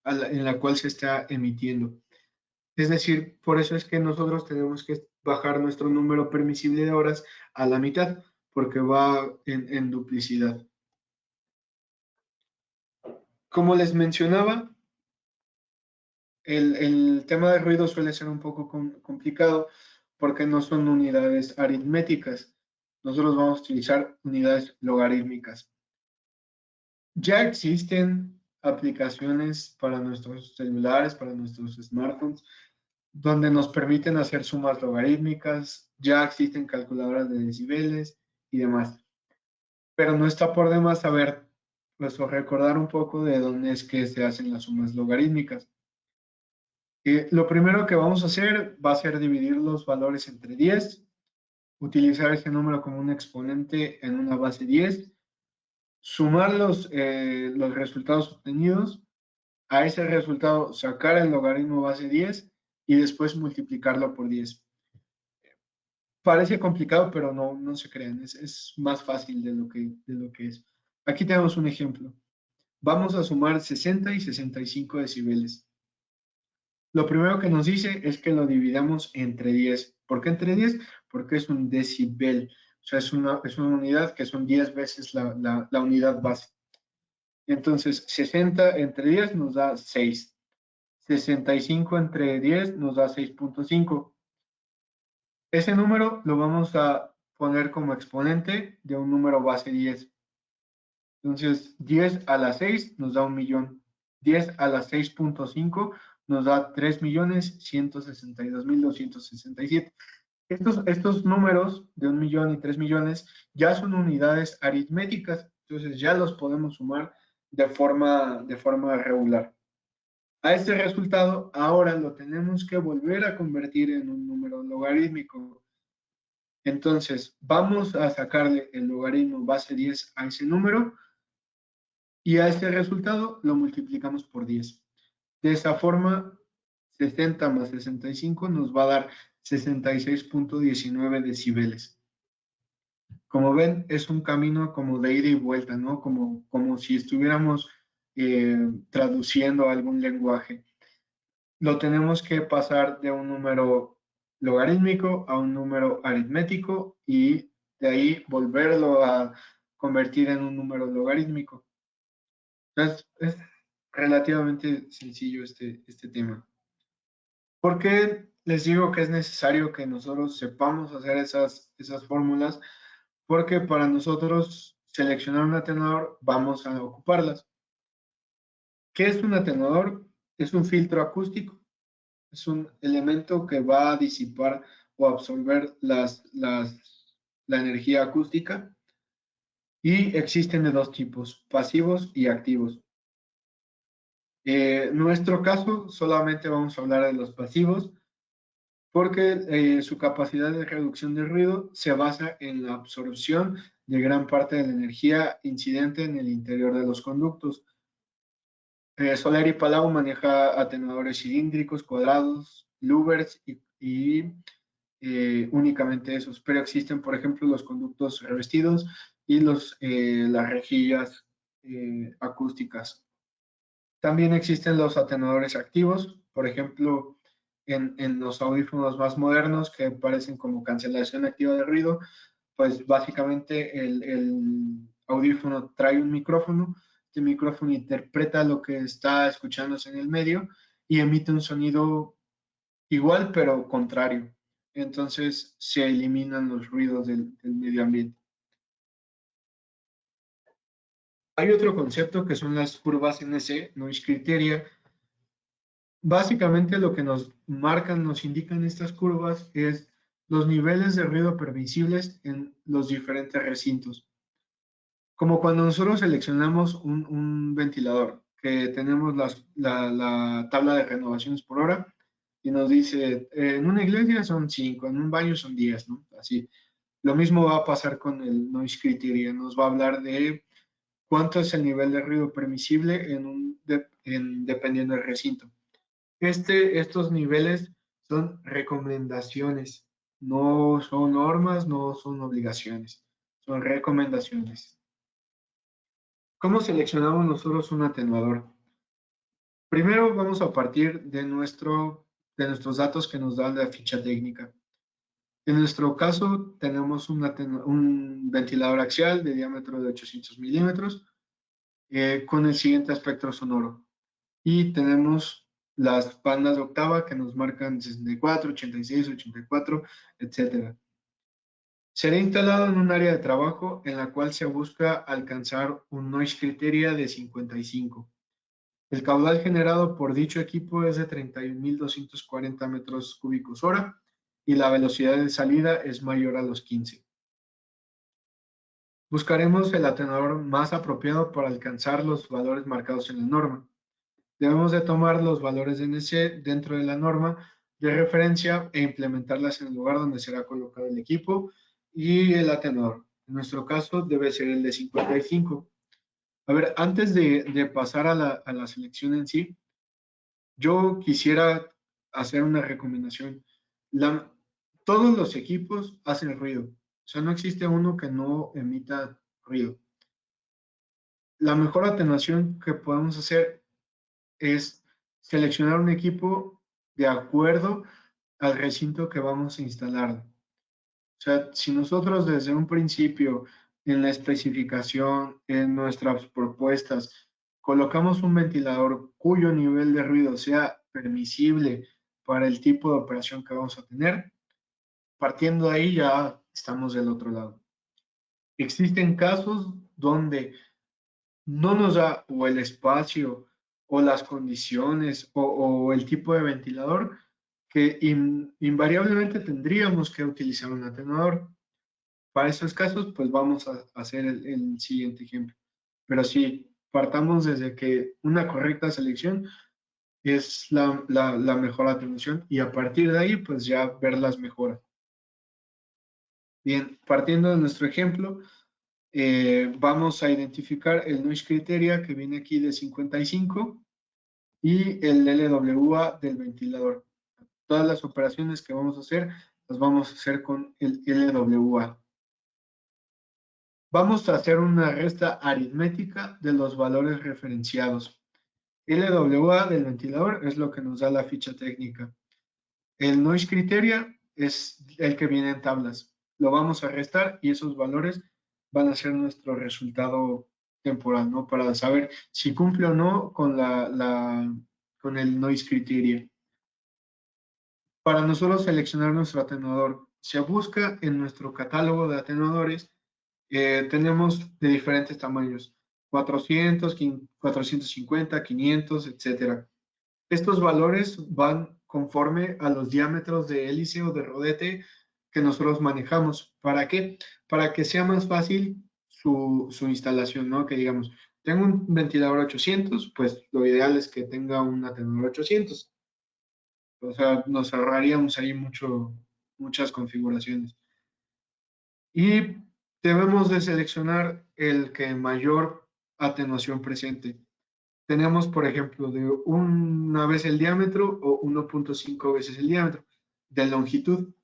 en la cual se está emitiendo. Es decir, por eso es que nosotros tenemos que bajar nuestro número permisible de horas a la mitad, porque va en duplicidad. Como les mencionaba, el tema de ruido suele ser un poco complicado porque no son unidades aritméticas. Nosotros vamos a utilizar unidades logarítmicas. Ya existen aplicaciones para nuestros celulares, para nuestros smartphones, donde nos permiten hacer sumas logarítmicas, ya existen calculadoras de decibeles y demás. Pero no está por demás saber, pues, o recordar un poco de dónde es que se hacen las sumas logarítmicas. Lo primero que vamos a hacer va a ser dividir los valores entre 10, utilizar ese número como un exponente en una base 10, sumar los resultados obtenidos, a ese resultado sacar el logaritmo base 10 y después multiplicarlo por 10. Parece complicado, pero no se crean, es más fácil de lo que es. Aquí tenemos un ejemplo. Vamos a sumar 60 y 65 decibeles. Lo primero que nos dice es que lo dividamos entre 10. ¿Por qué entre 10? Porque es un decibel. O sea, es una unidad que son 10 veces la unidad base. Entonces, 60 entre 10 nos da 6. 65 entre 10 nos da 6.5. Ese número lo vamos a poner como exponente de un número base 10. Entonces, 10 a la 6 nos da 1.000.000. 10 a la 6.5 nos da 3.162.267. Estos números de 1.000.000 y 3.000.000 ya son unidades aritméticas, entonces ya los podemos sumar de forma regular. A este resultado ahora lo tenemos que volver a convertir en un número logarítmico. Entonces, vamos a sacarle el logaritmo base 10 a ese número y a este resultado lo multiplicamos por 10. De esa forma, 60 más 65 nos va a dar 66.19 decibeles. Como ven, es un camino como de ida y vuelta, ¿no? Como si estuviéramos traduciendo algún lenguaje. Lo tenemos que pasar de un número logarítmico a un número aritmético y de ahí volverlo a convertir en un número logarítmico. Entonces, es relativamente sencillo este tema. ¿Por qué les digo que es necesario que nosotros sepamos hacer esas fórmulas? Porque para nosotros seleccionar un atenuador vamos a ocuparlas. ¿Qué es un atenuador? Es un filtro acústico. Es un elemento que va a disipar o absorber la energía acústica y existen de dos tipos, pasivos y activos. En nuestro caso solamente vamos a hablar de los pasivos porque su capacidad de reducción de ruido se basa en la absorción de gran parte de la energía incidente en el interior de los conductos. Soler y Palau maneja atenuadores cilíndricos, cuadrados, louvers y únicamente esos, pero existen, por ejemplo, los conductos revestidos y las rejillas acústicas. También existen los atenuadores activos, por ejemplo, en los audífonos más modernos que parecen como cancelación activa de ruido, pues básicamente el audífono trae un micrófono, este micrófono interpreta lo que está escuchándose en el medio y emite un sonido igual pero contrario. Entonces se eliminan los ruidos del medio ambiente. Hay otro concepto que son las curvas NC, Noise Criteria. Básicamente lo que nos marcan, nos indican estas curvas es los niveles de ruido permisibles en los diferentes recintos. Como cuando nosotros seleccionamos un ventilador, que tenemos la tabla de renovaciones por hora y nos dice, en una iglesia son 5, en un baño son 10, ¿no? Así. Lo mismo va a pasar con el Noise Criteria, nos va a hablar de cuánto es el nivel de ruido permisible dependiendo del recinto. Estos niveles son recomendaciones, no son normas, no son obligaciones, son recomendaciones. ¿Cómo seleccionamos nosotros un atenuador? Primero vamos a partir de nuestro de nuestros datos que nos da la ficha técnica. En nuestro caso, tenemos un ventilador axial de diámetro de 800 milímetros con el siguiente espectro sonoro. Y tenemos las bandas de octava que nos marcan 64, 86, 84, etc. Será instalado en un área de trabajo en la cual se busca alcanzar un noise criteria de 55. El caudal generado por dicho equipo es de 31.240 metros cúbicos hora y la velocidad de salida es mayor a los 15. Buscaremos el atenuador más apropiado para alcanzar los valores marcados en la norma. Debemos de tomar los valores de NC dentro de la norma de referencia e implementarlas en el lugar donde será colocado el equipo y el atenuador. En nuestro caso debe ser el de 55. A ver, antes de pasar a la selección en sí, yo quisiera hacer una recomendación. Todos los equipos hacen ruido. O sea, no existe uno que no emita ruido. La mejor atenuación que podemos hacer es seleccionar un equipo de acuerdo al recinto que vamos a instalar. O sea, si nosotros desde un principio en la especificación, en nuestras propuestas, colocamos un ventilador cuyo nivel de ruido sea permisible para el tipo de operación que vamos a tener, partiendo de ahí ya estamos del otro lado. Existen casos donde no nos da o el espacio o las condiciones o el tipo de ventilador que invariablemente tendríamos que utilizar un atenuador. Para esos casos, pues vamos a hacer el siguiente ejemplo. Pero sí, partamos desde que una correcta selección es la mejor atenuación y a partir de ahí, pues ya ver las mejoras. Bien, partiendo de nuestro ejemplo, vamos a identificar el noise criteria que viene aquí de 55 y el LWA del ventilador. Todas las operaciones que vamos a hacer, las vamos a hacer con el LWA. Vamos a hacer una resta aritmética de los valores referenciados. LWA del ventilador es lo que nos da la ficha técnica. El noise criteria es el que viene en tablas. Lo vamos a restar y esos valores van a ser nuestro resultado temporal, ¿no? Para saber si cumple o no con, con el noise criteria. Para nosotros seleccionar nuestro atenuador, se busca en nuestro catálogo de atenuadores, tenemos de diferentes tamaños, 400, 450, 500, etc. Estos valores van conforme a los diámetros de hélice o de rodete que nosotros manejamos. ¿Para qué? Para que sea más fácil su instalación, ¿no? Que digamos, tengo un ventilador 800, pues lo ideal es que tenga un atenuador 800. O sea, nos ahorraríamos ahí muchas configuraciones. Y debemos de seleccionar el que mayor atenuación presente. Tenemos, por ejemplo, de una vez el diámetro o 1.5 veces el diámetro de longitud.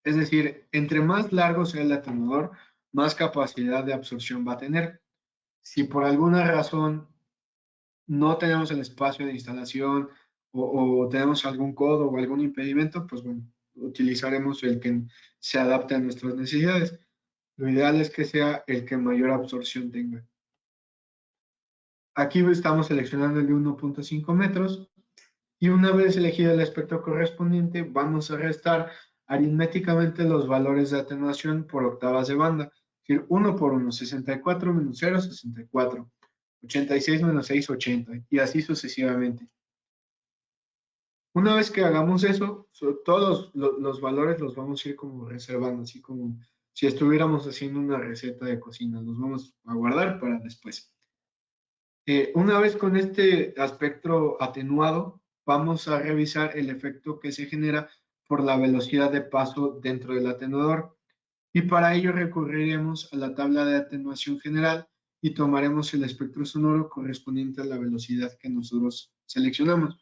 Es decir, entre más largo sea el atenuador, más capacidad de absorción va a tener. Si por alguna razón no tenemos el espacio de instalación o tenemos algún codo o algún impedimento, pues bueno, utilizaremos el que se adapte a nuestras necesidades. Lo ideal es que sea el que mayor absorción tenga. Aquí estamos seleccionando el de 1.5 metros y una vez elegido el espectro correspondiente, vamos a restar aritméticamente los valores de atenuación por octavas de banda. Es decir, 1 por 1, 64 menos 0, 64. 86 menos 6, 80, y así sucesivamente. Una vez que hagamos eso, todos los valores los vamos a ir como reservando, así como si estuviéramos haciendo una receta de cocina, los vamos a guardar para después. Una vez con este aspecto atenuado, vamos a revisar el efecto que se genera por la velocidad de paso dentro del atenuador. Y para ello recurriremos a la tabla de atenuación general y tomaremos el espectro sonoro correspondiente a la velocidad que nosotros seleccionamos.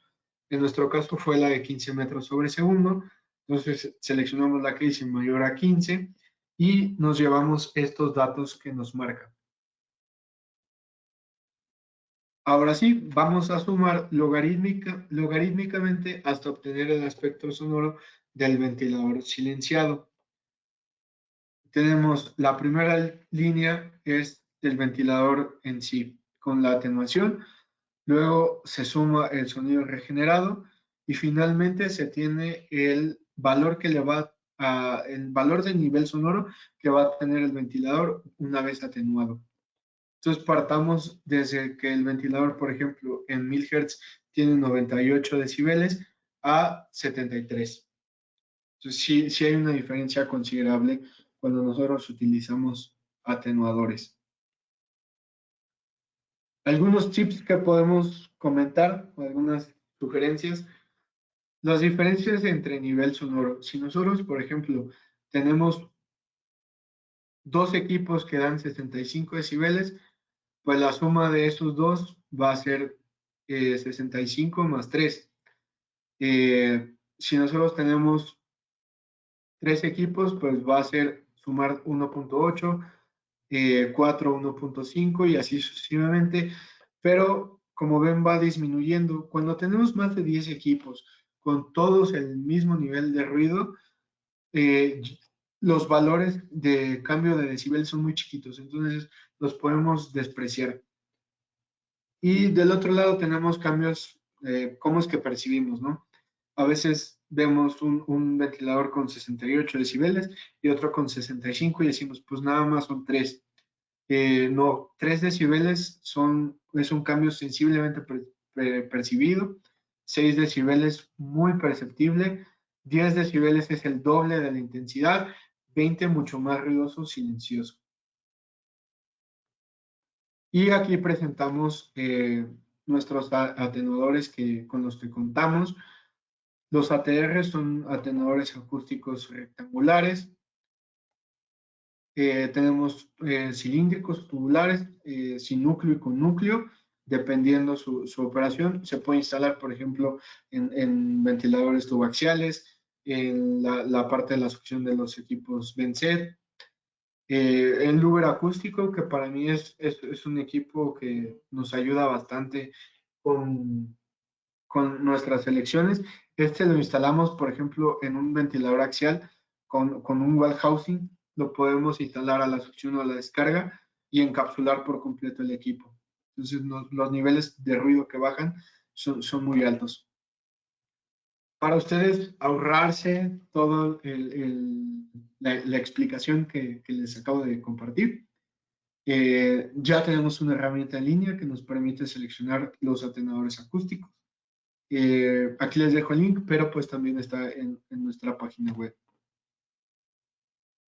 En nuestro caso fue la de 15 metros sobre segundo, entonces seleccionamos la que dice mayor a 15 y nos llevamos estos datos que nos marcan. Ahora sí, vamos a sumar logarítmicamente hasta obtener el espectro sonoro del ventilador silenciado. Tenemos la primera línea, es del ventilador en sí, con la atenuación. Luego se suma el sonido regenerado y finalmente se tiene el valor que le va el valor del nivel sonoro que va a tener el ventilador una vez atenuado. Entonces partamos desde que el ventilador, por ejemplo, en 1000 Hz tiene 98 decibeles a 73. Entonces sí hay una diferencia considerable cuando nosotros utilizamos atenuadores. Algunos tips que podemos comentar, o algunas sugerencias, las diferencias entre nivel sonoro. Si nosotros, por ejemplo, tenemos dos equipos que dan 65 decibeles, pues la suma de esos dos va a ser 65 más 3. Si nosotros tenemos tres equipos, pues va a ser sumar 1.8, 4, 1.5 y así sucesivamente. Pero como ven, va disminuyendo. Cuando tenemos más de 10 equipos con todos el mismo nivel de ruido, eh, los valores de cambio de decibel son muy chiquitos, entonces los podemos despreciar. Y del otro lado tenemos cambios, cómo es que percibimos, ¿no? A veces vemos un ventilador con 68 decibeles y otro con 65 y decimos, pues nada más son 3. No, 3 decibeles es un cambio sensiblemente percibido, 6 decibeles muy perceptible, 10 decibeles es el doble de la intensidad, 20 mucho más ruidoso, silencioso. Y aquí presentamos nuestros atenuadores con los que contamos. Los ATR son atenuadores acústicos rectangulares. Tenemos cilíndricos, tubulares, sin núcleo y con núcleo, dependiendo su operación. Se puede instalar, por ejemplo, en ventiladores tubaxiales, en la parte de la succión de los equipos Benset. El Luber acústico, que para mí es un equipo que nos ayuda bastante con nuestras elecciones. Este lo instalamos, por ejemplo, en un ventilador axial con un wall housing. Lo podemos instalar a la succión o a la descarga y encapsular por completo el equipo. Entonces, los niveles de ruido que bajan son muy altos. Para ustedes ahorrarse toda la explicación que les acabo de compartir, ya tenemos una herramienta en línea que nos permite seleccionar los atenuadores acústicos. Aquí les dejo el link, pero pues también está en nuestra página web.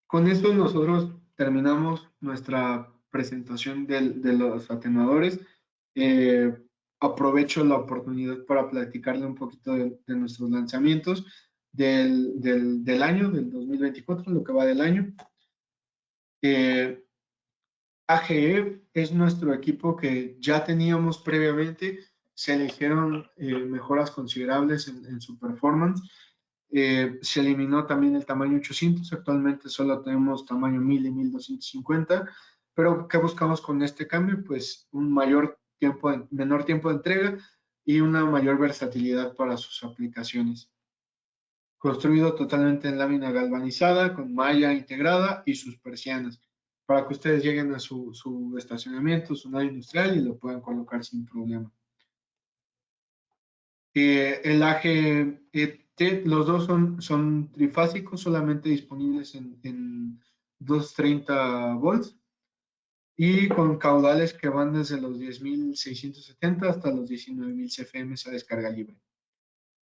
Con esto nosotros terminamos nuestra presentación de los atenuadores. Aprovecho la oportunidad para platicarle un poquito de nuestros lanzamientos del año, del 2024, lo que va del año. AGE es nuestro equipo que ya teníamos previamente, se eligieron mejoras considerables en su performance. Se eliminó también el tamaño 800, actualmente solo tenemos tamaño 1000 y 1250, pero ¿qué buscamos con este cambio? Pues un menor tiempo de entrega y una mayor versatilidad para sus aplicaciones. Construido totalmente en lámina galvanizada, con malla integrada y sus persianas, para que ustedes lleguen a su estacionamiento, su nave industrial y lo puedan colocar sin problema. El AGT, los dos son trifásicos, solamente disponibles en 230 volts y con caudales que van desde los 10.670 hasta los 19.000 CFM a descarga libre.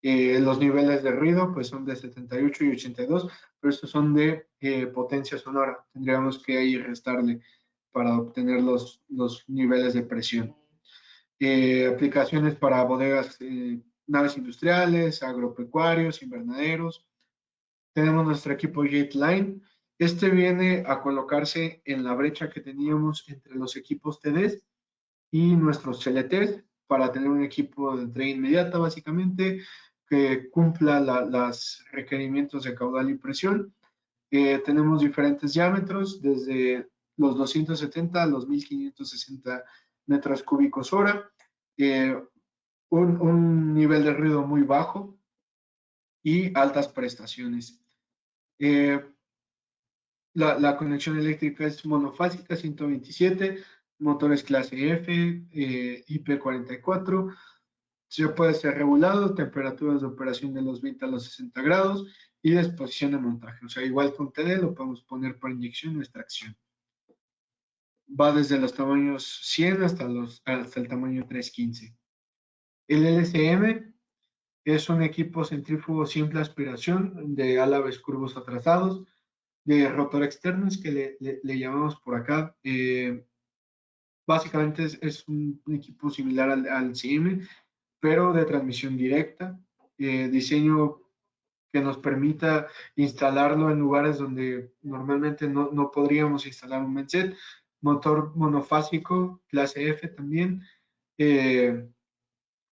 Los niveles de ruido pues son de 78 y 82, pero estos son de potencia sonora. Tendríamos que ahí restarle para obtener los niveles de presión. Aplicaciones para bodegas, naves industriales, agropecuarios, invernaderos. Tenemos nuestro equipo Gateline. Este viene a colocarse en la brecha que teníamos entre los equipos TDs y nuestros CLTs para tener un equipo de entrega inmediata, básicamente, que cumpla los requerimientos de caudal y presión. Tenemos diferentes diámetros, desde los 270 a los 1560 metros cúbicos hora. un nivel de ruido muy bajo y altas prestaciones. La conexión eléctrica es monofásica 127, motores clase F, IP44. Se puede ser regulado, temperaturas de operación de los 20 a los 60 grados y disposición de montaje. O sea, igual que un TD, lo podemos poner para inyección o extracción. Va desde los tamaños 100 hasta el tamaño 315. El LCM es un equipo centrífugo simple aspiración de álabes curvos atrasados, de rotor externos que le llamamos por acá. Básicamente es un equipo similar al CM, pero de transmisión directa. Diseño que nos permita instalarlo en lugares donde normalmente no podríamos instalar un Menset. Motor monofásico, clase F también,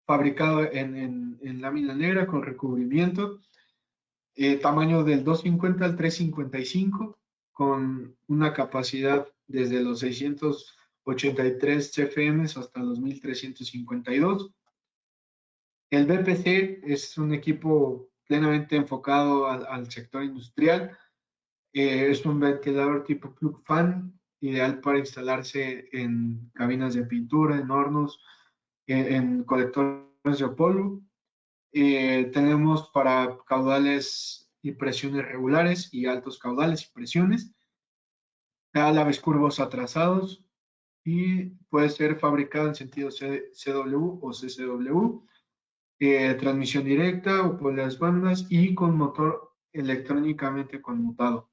fabricado en lámina negra con recubrimiento, tamaño del 250 al 355, con una capacidad desde los 683 CFM hasta los 1352. El BPC es un equipo plenamente enfocado al sector industrial. Es un ventilador tipo plug fan, ideal para instalarse en cabinas de pintura, en hornos, en colectores de polvo. Tenemos para caudales y presiones regulares y altos caudales y presiones. Álabes curvos atrasados y puede ser fabricado en sentido CW o CCW. Transmisión directa o por las bandas y con motor electrónicamente conmutado.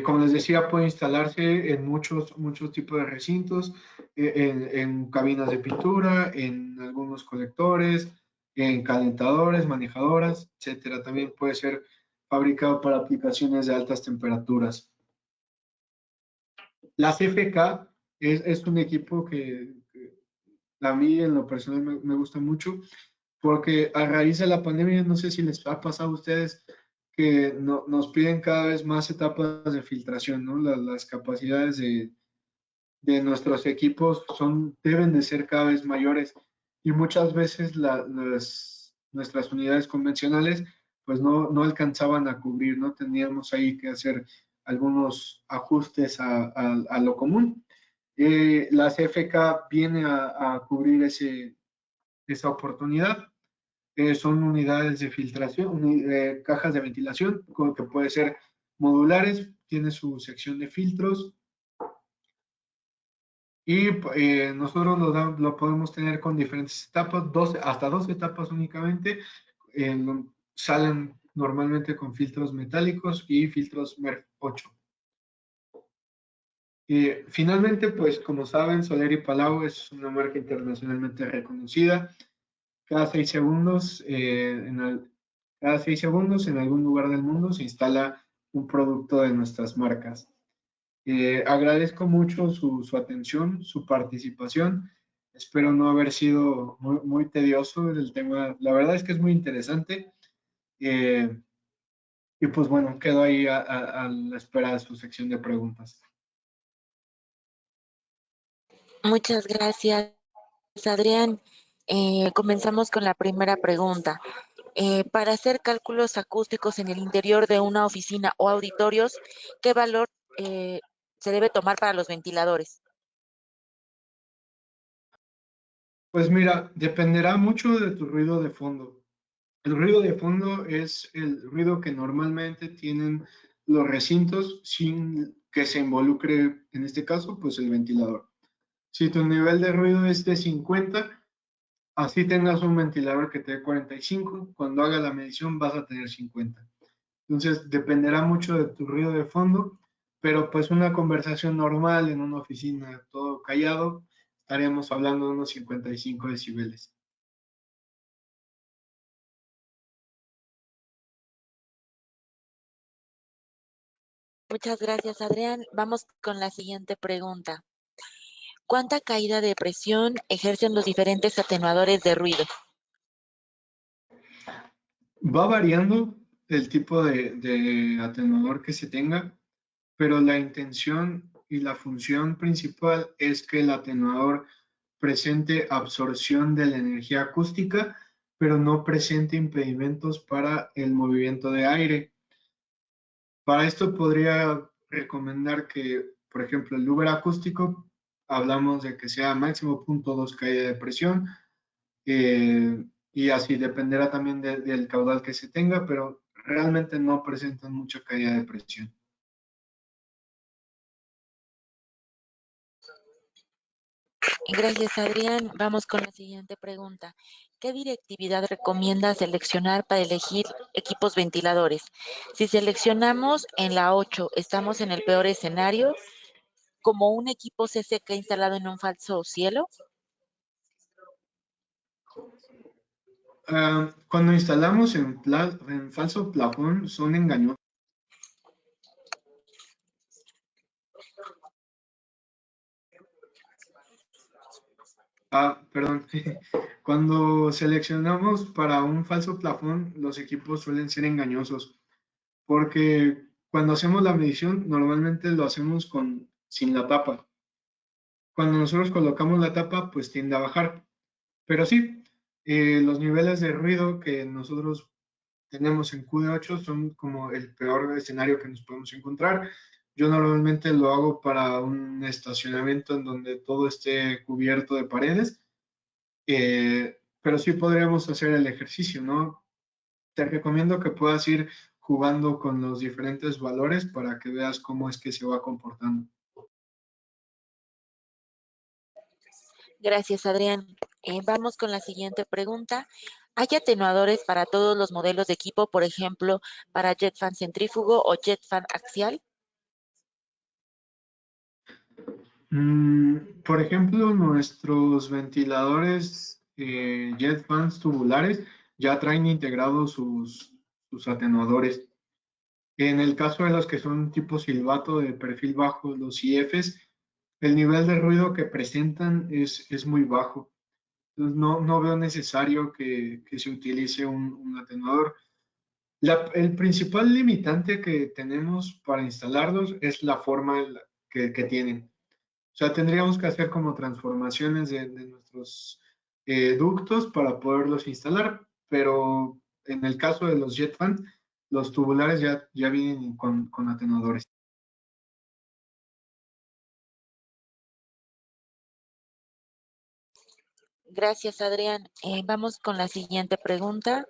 Como les decía, puede instalarse en muchos tipos de recintos, en cabinas de pintura, en algunos colectores, en calentadores, manejadoras, etcétera. También puede ser fabricado para aplicaciones de altas temperaturas. La CFK es un equipo que a mí en lo personal me gusta mucho, porque a raíz de la pandemia, no sé si les ha pasado a ustedes que nos piden cada vez más etapas de filtración, ¿no? Las capacidades de nuestros equipos deben de ser cada vez mayores y muchas veces nuestras unidades convencionales pues no alcanzaban a cubrir, ¿no? Teníamos ahí que hacer algunos ajustes a lo común. La CFK viene a cubrir esa oportunidad. Son unidades de filtración, cajas de ventilación, que puede ser modulares, tiene su sección de filtros y nosotros lo podemos tener con diferentes etapas, hasta dos etapas únicamente. Salen normalmente con filtros metálicos y filtros MERV 8. Finalmente, pues como saben, Soleri Palau es una marca internacionalmente reconocida. Cada 6 segundos, cada 6 segundos en algún lugar del mundo se instala un producto de nuestras marcas. Agradezco mucho su atención, su participación. Espero no haber sido muy tedioso el tema. La verdad es que es muy interesante. Y pues bueno, quedo ahí a la espera de su sección de preguntas. Muchas gracias, Adrián. Comenzamos con la primera pregunta. Para hacer cálculos acústicos en el interior de una oficina o auditorios, ¿qué valor se debe tomar para los ventiladores? Pues mira, dependerá mucho de tu ruido de fondo. El ruido de fondo es el ruido que normalmente tienen los recintos sin que se involucre, en este caso, pues el ventilador. Si tu nivel de ruido es de 50, así tengas un ventilador que te dé 45, cuando haga la medición vas a tener 50. Entonces, dependerá mucho de tu ruido de fondo, pero pues una conversación normal en una oficina, todo callado, estaríamos hablando de unos 55 decibeles. Muchas gracias, Adrián. Vamos con la siguiente pregunta. ¿Cuánta caída de presión ejercen los diferentes atenuadores de ruido? Va variando el tipo de atenuador que se tenga, pero la intención y la función principal es que el atenuador presente absorción de la energía acústica, pero no presente impedimentos para el movimiento de aire. Para esto podría recomendar que, por ejemplo, el Uber acústico, hablamos de que sea máximo 0.2 caída de presión, y así dependerá también del caudal que se tenga, pero realmente no presentan mucha caída de presión. Gracias, Adrián. Vamos con la siguiente pregunta. ¿Qué directividad recomienda seleccionar para elegir equipos ventiladores? Si seleccionamos en la 8, estamos en el peor escenario, como un equipo CCK instalado en un falso cielo. Cuando instalamos en falso plafón, son engañosos. Perdón. Cuando seleccionamos para un falso plafón, los equipos suelen ser engañosos, porque cuando hacemos la medición, normalmente lo hacemos sin la tapa. Cuando nosotros colocamos la tapa, pues tiende a bajar. Pero sí, los niveles de ruido que nosotros tenemos en QD8 son como el peor escenario que nos podemos encontrar. Yo normalmente lo hago para un estacionamiento en donde todo esté cubierto de paredes, pero sí podríamos hacer el ejercicio, ¿no? Te recomiendo que puedas ir jugando con los diferentes valores para que veas cómo es que se va comportando. Gracias, Adrián. Vamos con la siguiente pregunta. ¿Hay atenuadores para todos los modelos de equipo, por ejemplo, para JetFan centrífugo o JetFan axial? Por ejemplo, nuestros ventiladores jet fans tubulares ya traen integrados sus atenuadores. En el caso de los que son tipo silbato de perfil bajo, los IFs, el nivel de ruido que presentan es muy bajo. Entonces no veo necesario que se utilice un atenuador. El principal limitante que tenemos para instalarlos es la forma que tienen. O sea, tendríamos que hacer como transformaciones de nuestros ductos para poderlos instalar, pero en el caso de los JetFan, los tubulares ya vienen con atenuadores. Gracias, Adrián. Vamos con la siguiente pregunta.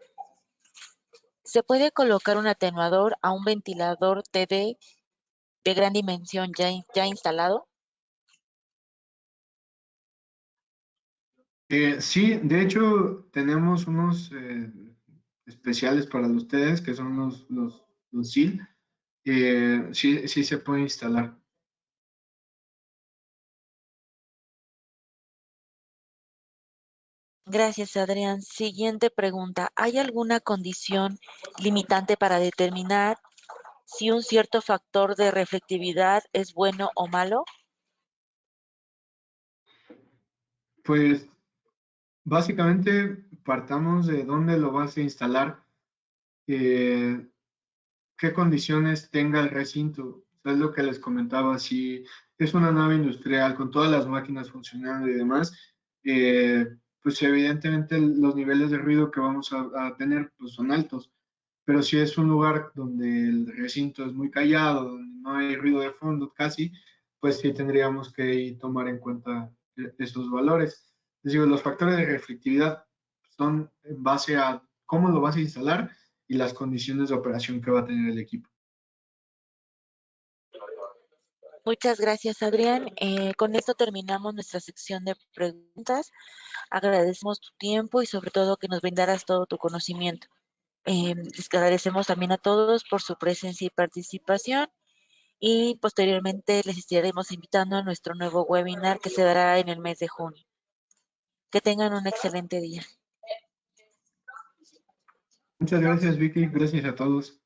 ¿Se puede colocar un atenuador a un ventilador TD de gran dimensión ya instalado? Sí, de hecho, tenemos unos especiales para ustedes que son los SIL. Sí se puede instalar. Gracias, Adrián. Siguiente pregunta. ¿Hay alguna condición limitante para determinar si un cierto factor de reflectividad es bueno o malo? Pues básicamente partamos de dónde lo vas a instalar, eh, qué condiciones tenga el recinto. Es lo que les comentaba, si es una nave industrial con todas las máquinas funcionando y demás, eh, pues evidentemente los niveles de ruido que vamos a tener pues son altos. Pero si es un lugar donde el recinto es muy callado, donde no hay ruido de fondo casi, pues sí tendríamos que tomar en cuenta esos valores. Les digo, los factores de reflectividad son en base a cómo lo vas a instalar y las condiciones de operación que va a tener el equipo. Muchas gracias, Adrián. Con esto terminamos nuestra sección de preguntas. Agradecemos tu tiempo y sobre todo que nos brindaras todo tu conocimiento. Les agradecemos también a todos por su presencia y participación y posteriormente les estaremos invitando a nuestro nuevo webinar que se dará en el mes de junio. Que tengan un excelente día. Muchas gracias, Vicky. Gracias a todos.